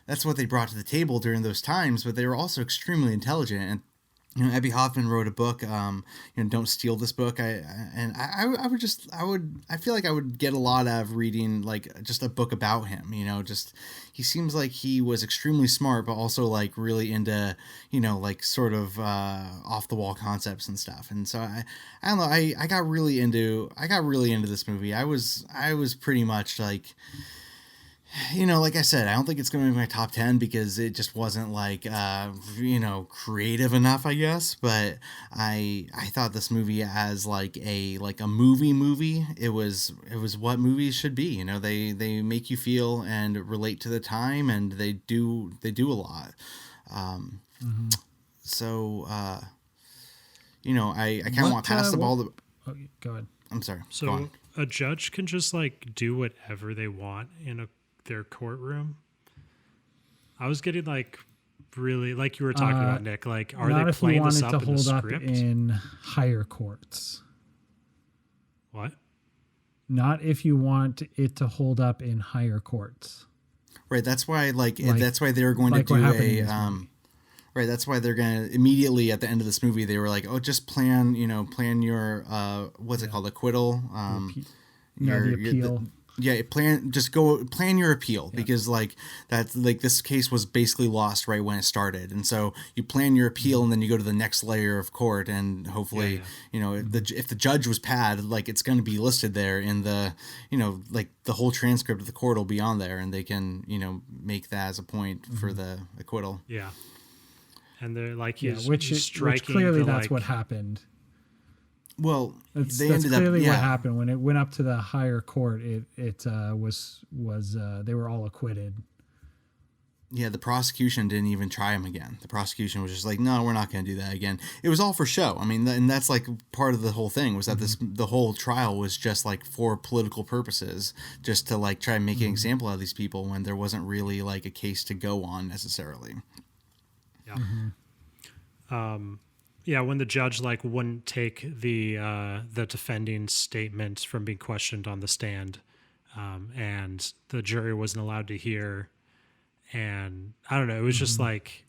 A: that's what they brought to the table during those times, but they were also extremely intelligent. And Abby Hoffman wrote a book, Don't Steal This Book. I feel like I would get a lot out of reading like just a book about him, just, he seems like he was extremely smart, but also like really into, like sort of off the wall concepts and stuff. And so I don't know, I got really into this movie. I was pretty much like, like I said, I don't think it's going to be my top 10 because it just wasn't like, creative enough, I guess. But I thought this movie as like a movie. It was what movies should be. They make you feel and relate to the time, and they do a lot. So, I kind of want past the ball.
D: Oh, go ahead.
A: I'm sorry.
B: So a judge can just like do whatever they want in their courtroom. I was getting like really, like you were talking about, Nick, like are they playing this up in the script?
D: Not if you want it to hold up in higher courts.
B: What?
D: Not if you want it to hold up in higher courts.
A: Right, that's why that's why they were going to do a right, that's why they're going to immediately at the end of this movie they were like, "Oh, just plan your what's it called, acquittal,
D: the appeal."
A: Plan your appeal, because like that's like this case was basically lost right when it started, and so you plan your appeal and then you go to the next layer of court, and hopefully if the judge was pad, like it's going to be listed there in the like the whole transcript of the court will be on there, and they can make that as a point for the acquittal.
B: Yeah, and they're like
D: which clearly that's what happened.
A: Well,
D: that's clearly what happened when it went up to the higher court. It was they were all acquitted.
A: Yeah, the prosecution didn't even try him again. The prosecution was just like, no, we're not going to do that again. It was all for show. I mean, and that's like part of the whole thing was that the whole trial was just like for political purposes, just to like try and make an example out of these people when there wasn't really like a case to go on necessarily.
B: Yeah. Yeah, when the judge like wouldn't take the defending statement from being questioned on the stand, and the jury wasn't allowed to hear, and I don't know, it was just like,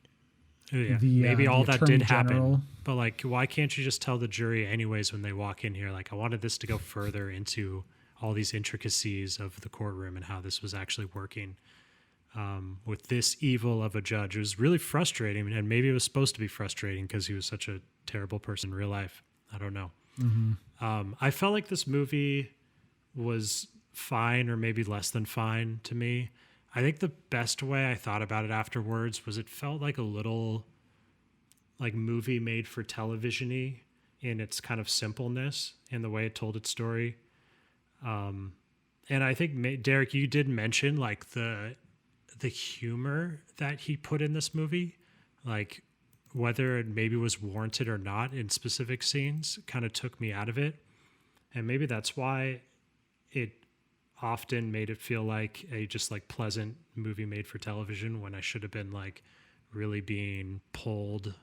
B: maybe all that did happen, but like, why can't you just tell the jury anyways when they walk in here? Like, I wanted this to go further into all these intricacies of the courtroom and how this was actually working. with this evil of a judge. It was really frustrating, and maybe it was supposed to be frustrating because he was such a terrible person in real life. I don't know. I felt like this movie was fine, or maybe less than fine to me. I think the best way I thought about it afterwards was it felt like a little like movie made for television-y in its kind of simpleness in the way it told its story. And I think, Derek, you did mention like the humor that he put in this movie, like whether it maybe was warranted or not in specific scenes, kind of took me out of it. And maybe that's why it often made it feel like a just like pleasant movie made for television, when I should have been like really being pulled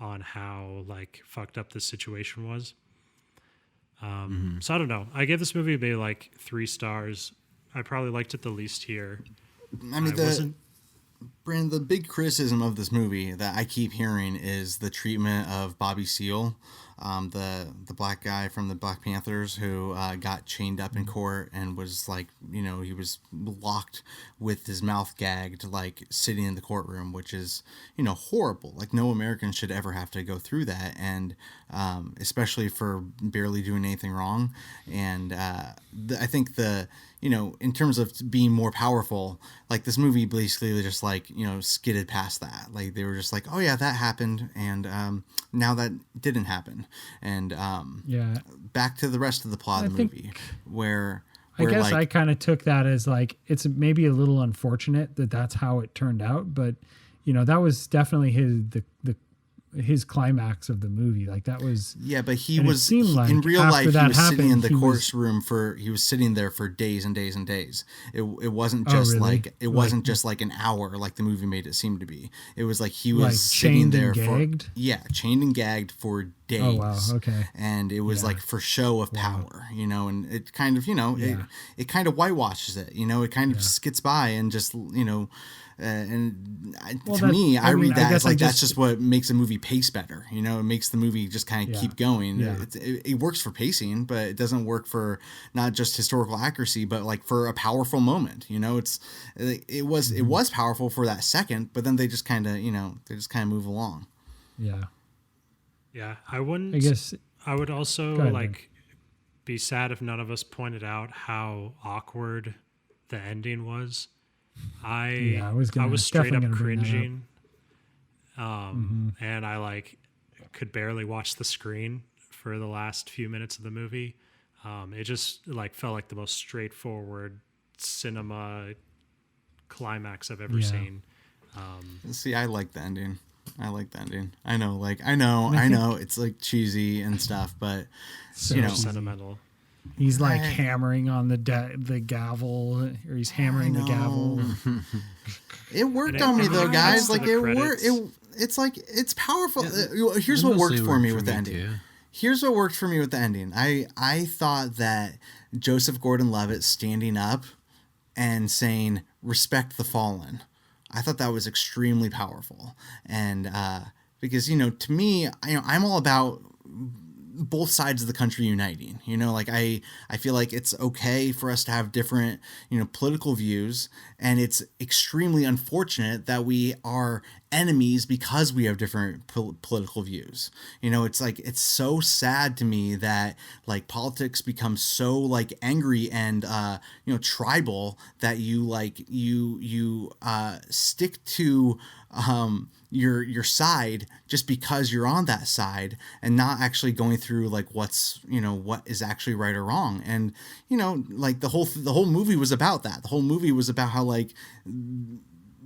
B: on how like fucked up this situation was. So I don't know. I gave this movie maybe like 3 stars. I probably liked it the least here.
A: I mean, Brand, the big criticism of this movie that I keep hearing is the treatment of Bobby Seale, the black guy from the Black Panthers who got chained up in court and was like, you know, he was locked with his mouth gagged, like sitting in the courtroom, which is, you know, horrible. Like no American should ever have to go through that, and especially for barely doing anything wrong. And I think you know, in terms of being more powerful, like this movie basically just like, you know, skidded past that. Like they were just like, oh yeah, that happened. And now that didn't happen. And back to the rest of the plot of the movie where
D: I guess
A: like,
D: I kind of took that as like, it's maybe a little unfortunate that that's how it turned out. But, you know, that was definitely his climax of the movie. Like that was,
A: but he
D: and
A: was
D: like
A: in real life, he was sitting in the
D: courtroom
A: he was sitting there for days and days and days. It wasn't just wasn't just like an hour like the movie made it seem to be. It was like he was
D: like
A: sitting there
D: gagged?
A: chained and gagged for days.
D: Oh wow, okay.
A: And it was like for show of power, you know, and it kind of, you know, it kind of whitewashes it, you know, it kind of skits by and just, you know, to me, I read that as like that's just what makes a movie pace better. You know, it makes the movie just kind of keep going.
D: Yeah.
A: It works for pacing, but it doesn't work for not just historical accuracy, but like for a powerful moment. You know, it was powerful for that second, but then they just kind of, you know, move along.
D: Yeah.
B: Yeah, I wouldn't.
D: I guess
B: I would also
D: ahead,
B: like
D: man.
B: be sad if none of us pointed out how awkward the ending was. I was straight up cringing, and I like could barely watch the screen for the last few minutes of the movie. It just like felt like the most straightforward cinema climax I've ever seen.
A: See, I like the ending. I know, it's like cheesy and stuff, but
B: so
A: you know,
B: sentimental.
D: He's like hammering on the gavel, or he's hammering the gavel.
A: It worked on me though, guys. Like it worked. It's like it's powerful. Here's what worked for me with the ending. Here's what worked for me with the ending. I thought that Joseph Gordon-Levitt standing up and saying "respect the fallen," I thought that was extremely powerful, and because, you know, to me, I'm all about both sides of the country uniting. You know, like I feel like it's okay for us to have different, you know, political views, and it's extremely unfortunate that we are enemies because we have different political views. You know, it's like, it's so sad to me that like politics becomes so like angry and you know, tribal, that you stick to your side just because you're on that side, and not actually going through like what's, you know, what is actually right or wrong. And, you know, like the whole movie was about that. The whole movie was about how like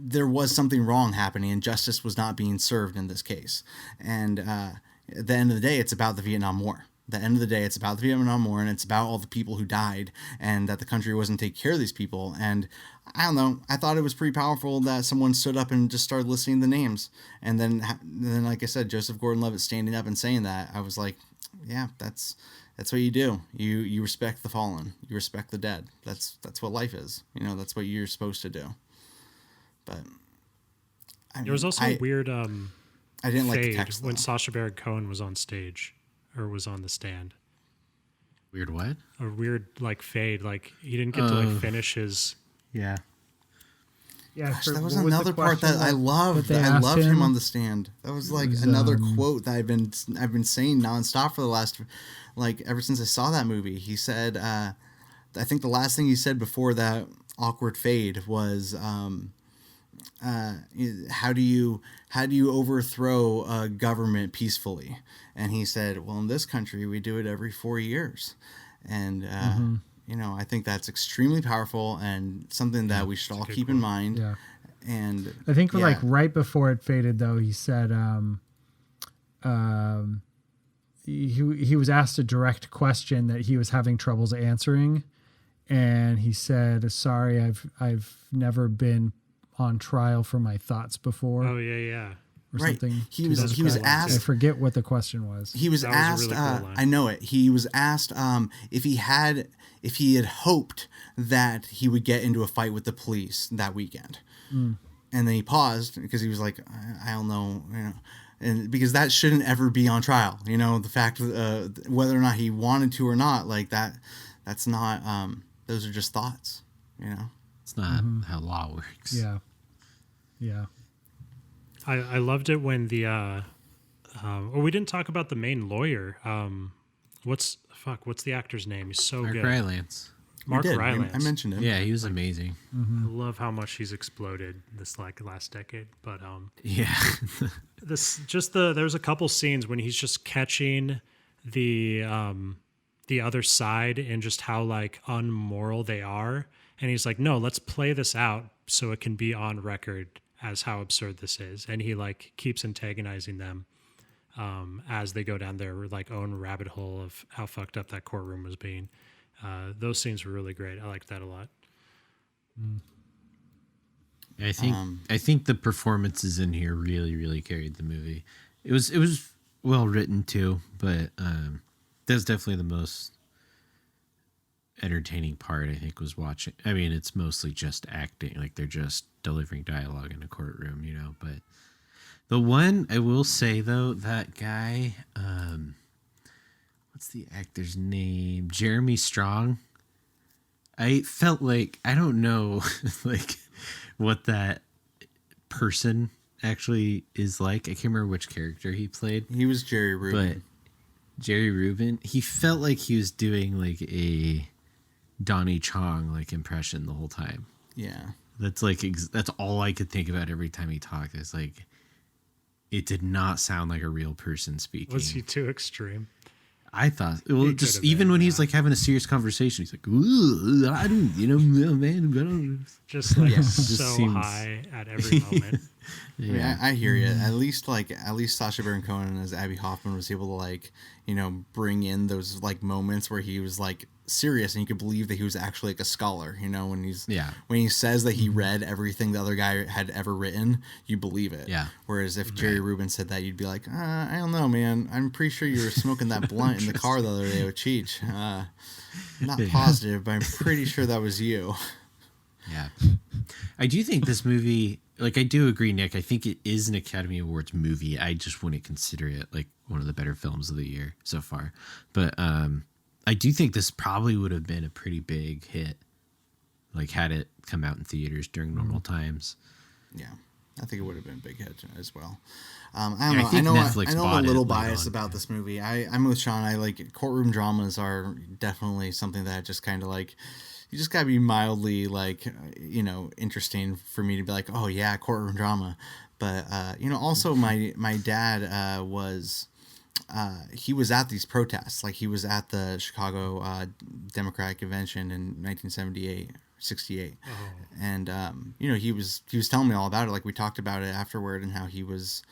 A: there was something wrong happening and justice was not being served in this case. And at the end of the day, it's about the Vietnam War. At the end of the day, it's about the Vietnam War, and it's about all the people who died, and that the country wasn't taking care of these people. And I don't know, I thought it was pretty powerful that someone stood up and just started listing the names. And then like I said, Joseph Gordon-Levitt standing up and saying that, I was like, yeah, that's what you do. You respect the fallen. You respect the dead. That's what life is. You know, that's what you're supposed to do. But
B: there was also a weird
A: I didn't like the
B: fade
A: text,
B: when
A: though.
B: Sacha Baron Cohen was on stage or was on the stand.
C: Weird what?
B: A weird like fade, like he didn't get to like finish his.
C: Yeah.
D: Yeah,
A: Gosh, that was another part that I loved.
D: they
A: I
D: asked
A: loved him on the stand. That was like
D: was,
A: another quote that I've been saying nonstop for the last, like, ever since I saw that movie. He said, I think the last thing he said before that awkward fade was, how do you overthrow a government peacefully? And he said, well, in this country we do it every 4 years. And you know, I think that's extremely powerful and something that we should all keep in mind.
D: Yeah.
A: And
D: I think like right before it faded, though, he said he was asked a direct question that he was having troubles answering, and he said, "Sorry, I've never been on trial for my thoughts before."
B: Oh yeah.
D: Or
A: right.
D: something.
A: He was asked.
D: I forget what the question was.
A: He was asked. Really cool I know it. He was asked if he had hoped that he would get into a fight with the police that weekend, and then he paused because he was like, I don't know, you know, and because that shouldn't ever be on trial. You know, the fact whether or not he wanted to or not, like that's not. Those are just thoughts. You know,
C: it's not how law works.
D: Yeah. Yeah.
B: I loved it when the we didn't talk about the main lawyer. What's the actor's name? He's so
C: Mark
B: good.
C: Rylance.
B: Mark Rylance.
A: I mentioned him.
C: Yeah, he was amazing.
B: I love how much he's exploded this like last decade. But
C: yeah,
B: there's a couple scenes when he's just catching the other side and just how like unmoral they are, and he's like, no, let's play this out so it can be on record as how absurd this is, and he like keeps antagonizing them as they go down their like own rabbit hole of how fucked up that courtroom was being. Those scenes were really great. I liked that a lot.
C: I think the performances in here really carried the movie. It was well written too, but that's definitely the most entertaining part. I think was watching. I mean, it's mostly just acting, like they're just delivering dialogue in a courtroom, you know. But the one I will say though, that guy, what's the actor's name? Jeremy Strong. I felt like, I don't know, like what that person actually is like. I can't remember which character he played.
A: He was Jerry Rubin.
C: But Jerry Rubin, he felt like he was doing like a Donnie Chong like impression the whole time.
A: Yeah.
C: That's like that's all I could think about every time he talked. It's like it did not sound like a real person speaking.
B: Was he too extreme?
C: I thought, well, just even when he's like having a serious conversation, he's like, "Ooh, I don't, you know, man,
B: just like
C: just
B: so
C: seems...
B: high at every moment."
A: Yeah, I hear you. At least Sacha Baron Cohen as Abby Hoffman was able to like, you know, bring in those like moments where he was like serious and you could believe that he was actually like a scholar. You know, when he says that he read everything the other guy had ever written, you believe it.
C: Yeah.
A: Whereas if Jerry Rubin said that, you'd be like, I don't know, man. I'm pretty sure you were smoking that blunt in the car the other day with Cheech. Not positive, but I'm pretty sure that was you.
C: Yeah. I do think this movie, like, I do agree, Nick. I think it is an Academy Awards movie. I just wouldn't consider it like one of the better films of the year so far. But I do think this probably would have been a pretty big hit, like had it come out in theaters during normal times.
A: Yeah, I think it would have been a big hit as well. I don't know. I know I'm a little biased about this movie. I'm with Sean. I like courtroom dramas are definitely something that just kind of like, you just gotta be mildly like, you know, interesting for me to be like, oh yeah, courtroom drama. But you know, also my dad was. He was at these protests, like he was at the Chicago Democratic Convention in 1978, 68. Oh. And, you know, he was telling me all about it. Like we talked about it afterward and how he was,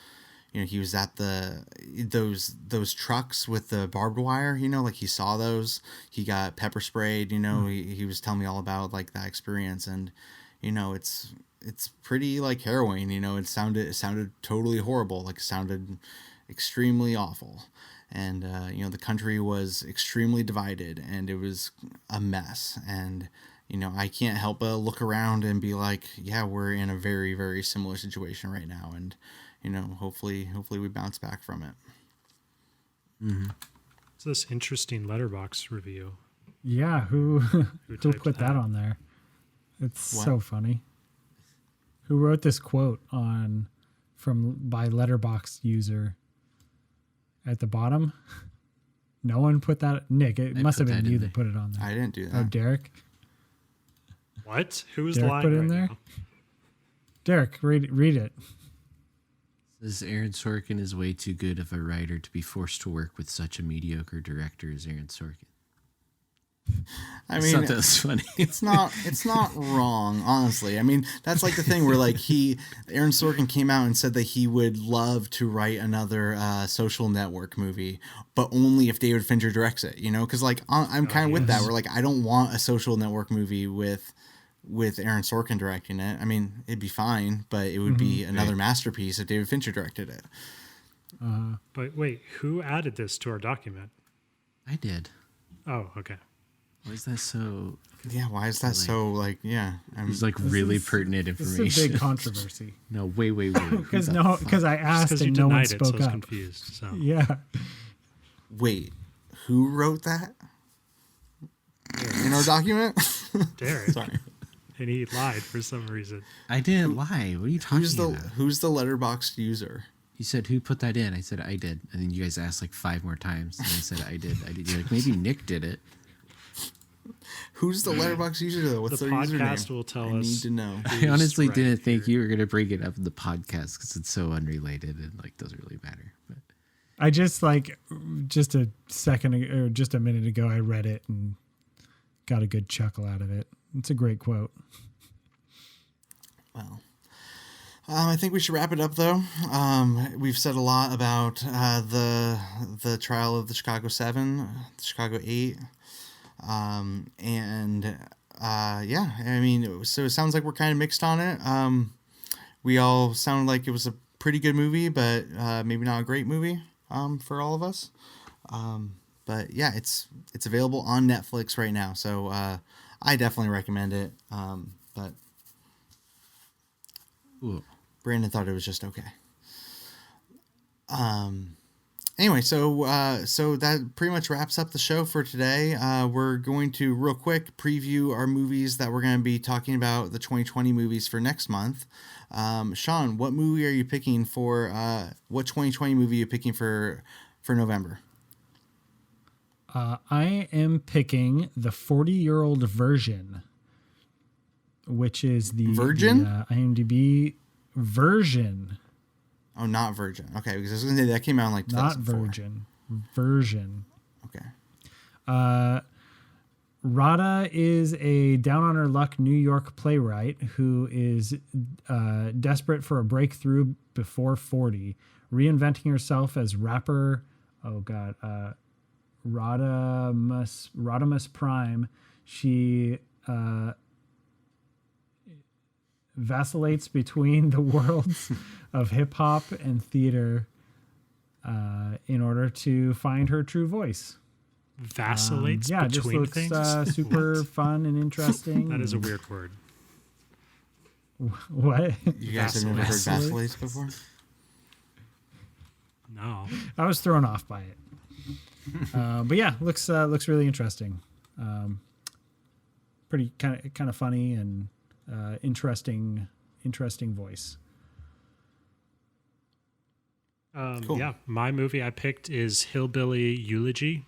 A: you know, he was at those trucks with the barbed wire, you know, like he saw those, he got pepper sprayed, you know, he was telling me all about like that experience. And, you know, it's pretty like harrowing, you know, it sounded totally horrible. Like it sounded extremely awful, and you know, the country was extremely divided and it was a mess, and you know, I can't help but look around and be like, yeah, we're in a very, very similar situation right now, and you know, hopefully we bounce back from it.
C: Mm-hmm.
B: It's this interesting Letterboxd review.
D: Yeah, who put that on there? It's so funny. Who wrote this quote by Letterboxd user at the bottom? No one put that. Nick, it must have been you that put it on there.
A: I didn't do that.
D: Oh, Derek.
B: What? Who's
D: Derek
B: lying
D: put it in
B: right
D: there?
B: now?
D: Derek, read it.
C: Says Aaron Sorkin is way too good of a writer to be forced to work with such a mediocre director as Aaron Sorkin.
A: I mean,
C: that's funny.
A: It's not wrong, honestly. I mean, that's like the thing where like Aaron Sorkin came out and said that he would love to write another Social Network movie, but only if David Fincher directs it. You know, because like I'm kind of with that. Where like I don't want a Social Network movie with Aaron Sorkin directing it. I mean, it'd be fine, but it would be another masterpiece if David Fincher directed it.
B: But wait, who added this to our document?
C: I did.
B: Oh, okay.
C: Why is that so?
A: Yeah, why is that so like? Yeah,
C: It's like really pertinent
D: This
C: information.
D: is a big controversy.
C: No, wait.
D: Because I asked
B: Because you
D: and no one
B: denied it, so I
D: spoke
B: was
D: up.
B: confused. So
D: Yeah.
A: wait, who wrote that in our document?
B: Derek.
A: Sorry.
B: And he lied for some reason.
C: I didn't lie. What are you talking about?
A: Who's the Letterboxd user?
C: You said, who put that in? I said, I did. And then you guys asked like 5 more times. And I said, I did. You're like, maybe Nick did it.
A: Who's the Letterboxd user though? What's
B: The
A: their username?
B: podcast will tell
A: I
B: us.
A: need to know.
C: I honestly
B: right
C: didn't think
B: here.
C: you were going to bring it up in the podcast because it's so unrelated and like doesn't really matter. But
D: I just just a minute ago, I read it and got a good chuckle out of it. It's a great quote.
A: Well, I think we should wrap it up though. We've said a lot about the trial of the Chicago 7, the Chicago 8. Yeah, I mean, so it sounds like we're kind of mixed on it. We all sounded like it was a pretty good movie, but maybe not a great movie for all of us. But yeah, it's available on Netflix right now, so I definitely recommend it. But
C: ooh.
A: Brandon thought it was just okay. Anyway, so that pretty much wraps up the show for today. We're going to real quick preview our movies that we're going to be talking about, the 2020 movies for next month. Sean, what movie are you picking for? What 2020 movie are you picking for November?
D: I am picking the 40-year-old version, which is the
A: Virgin?
D: the, IMDb version.
A: Oh, not Virgin. Okay, because I was going to say that came out in like 2004.
D: Not Virgin. Version.
A: Okay.
D: Rada is a down-on-her-luck New York playwright who is desperate for a breakthrough before 40, reinventing herself as rapper. Oh, God. Rodimus Prime. She vacillates between the worlds of hip-hop and theater in order to find her true voice.
B: Vacillates
D: Yeah, it just
B: between
D: looks
B: things?
D: super fun and interesting.
B: That is a weird word.
D: What?
A: You guys have never heard vacillates before?
B: No.
D: I was thrown off by it. But yeah, looks really interesting. Pretty kind of funny and interesting voice.
A: Cool.
B: Yeah, my movie I picked is Hillbilly Eulogy.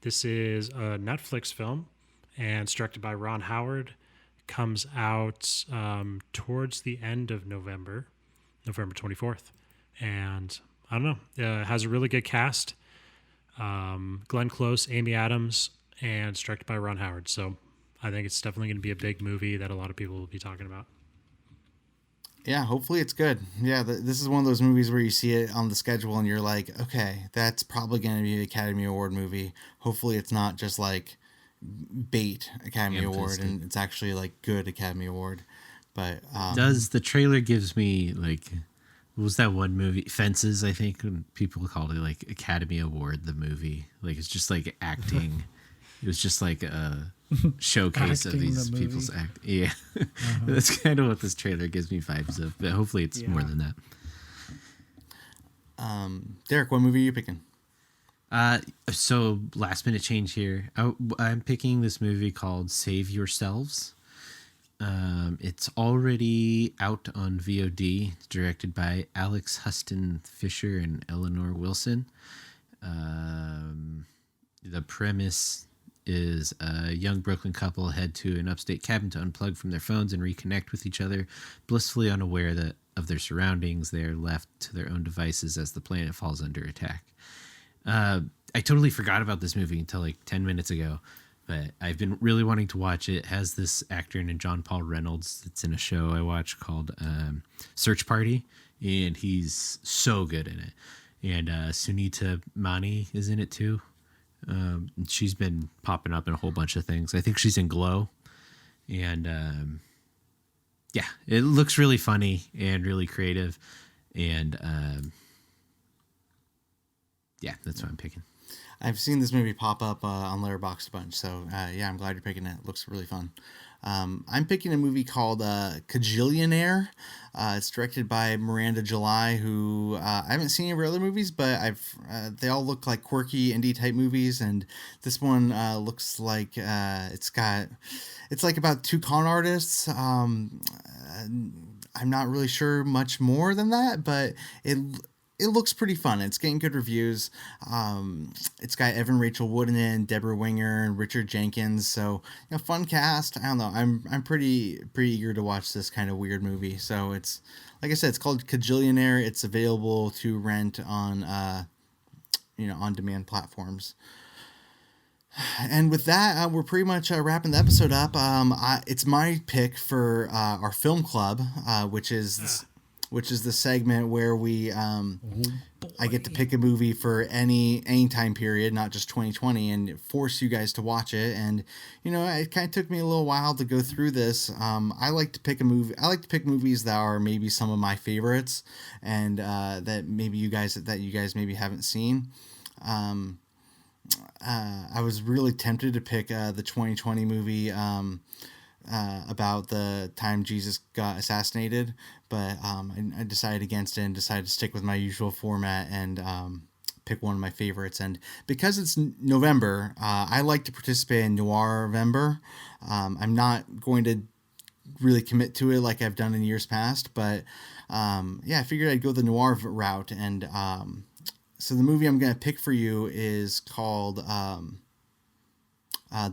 B: This is a Netflix film and it's directed by Ron Howard. Comes out towards the end of November 24th. And I don't know, it has a really good cast. Glenn Close, Amy Adams, and it's directed by Ron Howard. So I think it's definitely going to be a big movie that a lot of people will be talking about.
A: Yeah, hopefully it's good. Yeah, this is one of those movies where you see it on the schedule and you're like, okay, that's probably going to be an Academy Award movie. Hopefully it's not just like bait Academy Award and it's actually like good Academy Award. But
C: the trailer gives me like, what was that one movie, Fences, I think, when people called it like Academy Award the movie. Like it's just like acting. It was just like a showcase of
D: Acting
C: these
D: the
C: people's
D: movie.
C: act. Yeah, that's kind of what this trailer gives me vibes of. But hopefully, it's more than that.
A: Derek, what movie are you picking?
C: So last minute change here. I'm picking this movie called Save Yourselves. It's already out on VOD. It's directed by Alex Huston Fisher and Eleanor Wilson. The premise is a young Brooklyn couple head to an upstate cabin to unplug from their phones and reconnect with each other. Blissfully unaware of their surroundings, they are left to their own devices as the planet falls under attack. I totally forgot about this movie until like 10 minutes ago, but I've been really wanting to watch it. It has this actor in it, John Paul Reynolds. It's in a show I watch called Search Party, and he's so good in it. And Sunita Mani is in it too. She's been popping up in a whole bunch of things. I think she's in Glow. And yeah, it looks really funny and really creative. And yeah, that's what I'm picking.
A: I've seen this movie pop up on Letterboxd a bunch, so yeah, I'm glad you're picking it. It looks really fun. I'm picking a movie called Kajillionaire. It's directed by Miranda July, who I haven't seen any of her other movies, but they all look like quirky indie type movies, and this one looks like it's like about two con artists. I'm not really sure much more than that, but it looks pretty fun. It's getting good reviews. It's got Evan Rachel Wood in it, and Deborah Winger, and Richard Jenkins. So, fun cast. I don't know. I'm pretty eager to watch this kind of weird movie. So it's, like I said, it's called Kajillionaire. It's available to rent on, on-demand platforms. And with that, we're pretty much wrapping the episode up. It's my pick for our film club, which is the segment where we I get to pick a movie for any time period, not just 2020, and force you guys to watch it. And it kind of took me a little while to go through this. I like to pick movies that are maybe some of my favorites, and that you guys maybe haven't seen. I was really tempted to pick the 2020 movie about the time Jesus got assassinated, but I decided against it and decided to stick with my usual format and pick one of my favorites. And because it's November, I like to participate in Noir-vember. I'm not going to really commit to it like I've done in years past, but I figured I'd go the noir route. And so the movie I'm going to pick for you is called The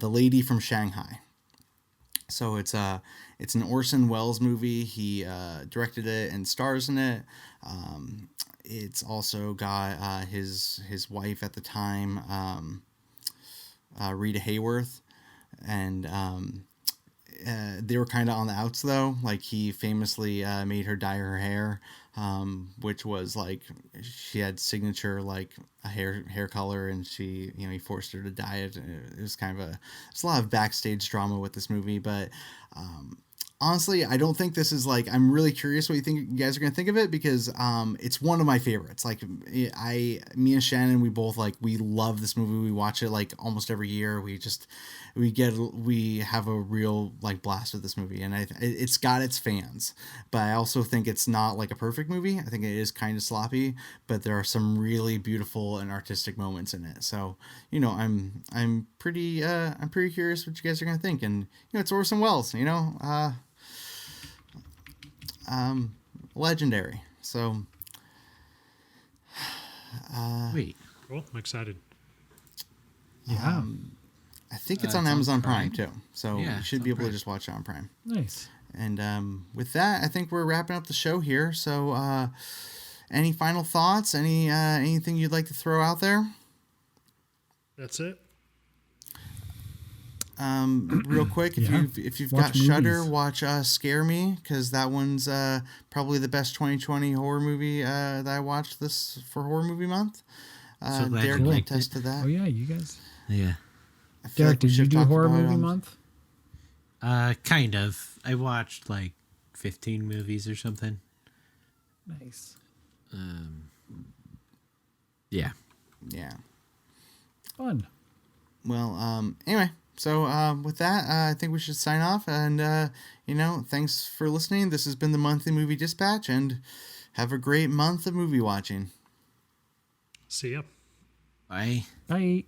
A: Lady from Shanghai. So it's an Orson Welles movie. He directed it and stars in it. It's also got his wife at the time, Rita Hayworth, and they were kind of on the outs though. Like he famously made her dye her hair, which was like she had signature like a hair color, and he forced her to dye it. It was kind of there's a lot of backstage drama with this movie, but honestly, I don't think this is like, I'm really curious what you guys are going to think of it, because it's one of my favorites. Like me and Shannon, we love this movie. We watch it like almost every year. We have a real like blast with this movie, and it's got its fans, but I also think it's not like a perfect movie. I think it is kind of sloppy, but there are some really beautiful and artistic moments in it. So, I'm pretty curious what you guys are going to think. And, it's Orson Welles, legendary. So,
C: Wait.
B: Cool. I'm excited.
D: Yeah.
A: I think it's on Amazon Prime too. So
C: Yeah,
A: you should be able to just watch it on Prime.
D: Nice.
A: And with that, I think we're wrapping up the show here. So any final thoughts? Anything you'd like to throw out there?
B: That's it.
A: Real quick, if you've got Shudder, watch Scare Me, because that one's probably the best 2020 horror movie that I watched this for Horror Movie Month.
C: So glad
A: Derek
C: you
A: can
C: liked
A: attest to that.
D: Oh yeah, you guys.
C: Yeah.
A: I feel
D: Derek,
A: like we
D: did you
A: should
D: do
A: talk
D: horror
A: about it
D: movie
A: on-
D: month?
C: Kind of. I watched like 15 movies or something.
D: Nice.
C: Yeah.
A: Yeah.
D: Fun.
A: Well, anyway, so with that, I think we should sign off. And, thanks for listening. This has been the Monthly Movie Dispatch, and have a great month of movie watching.
B: See ya.
C: Bye.
D: Bye.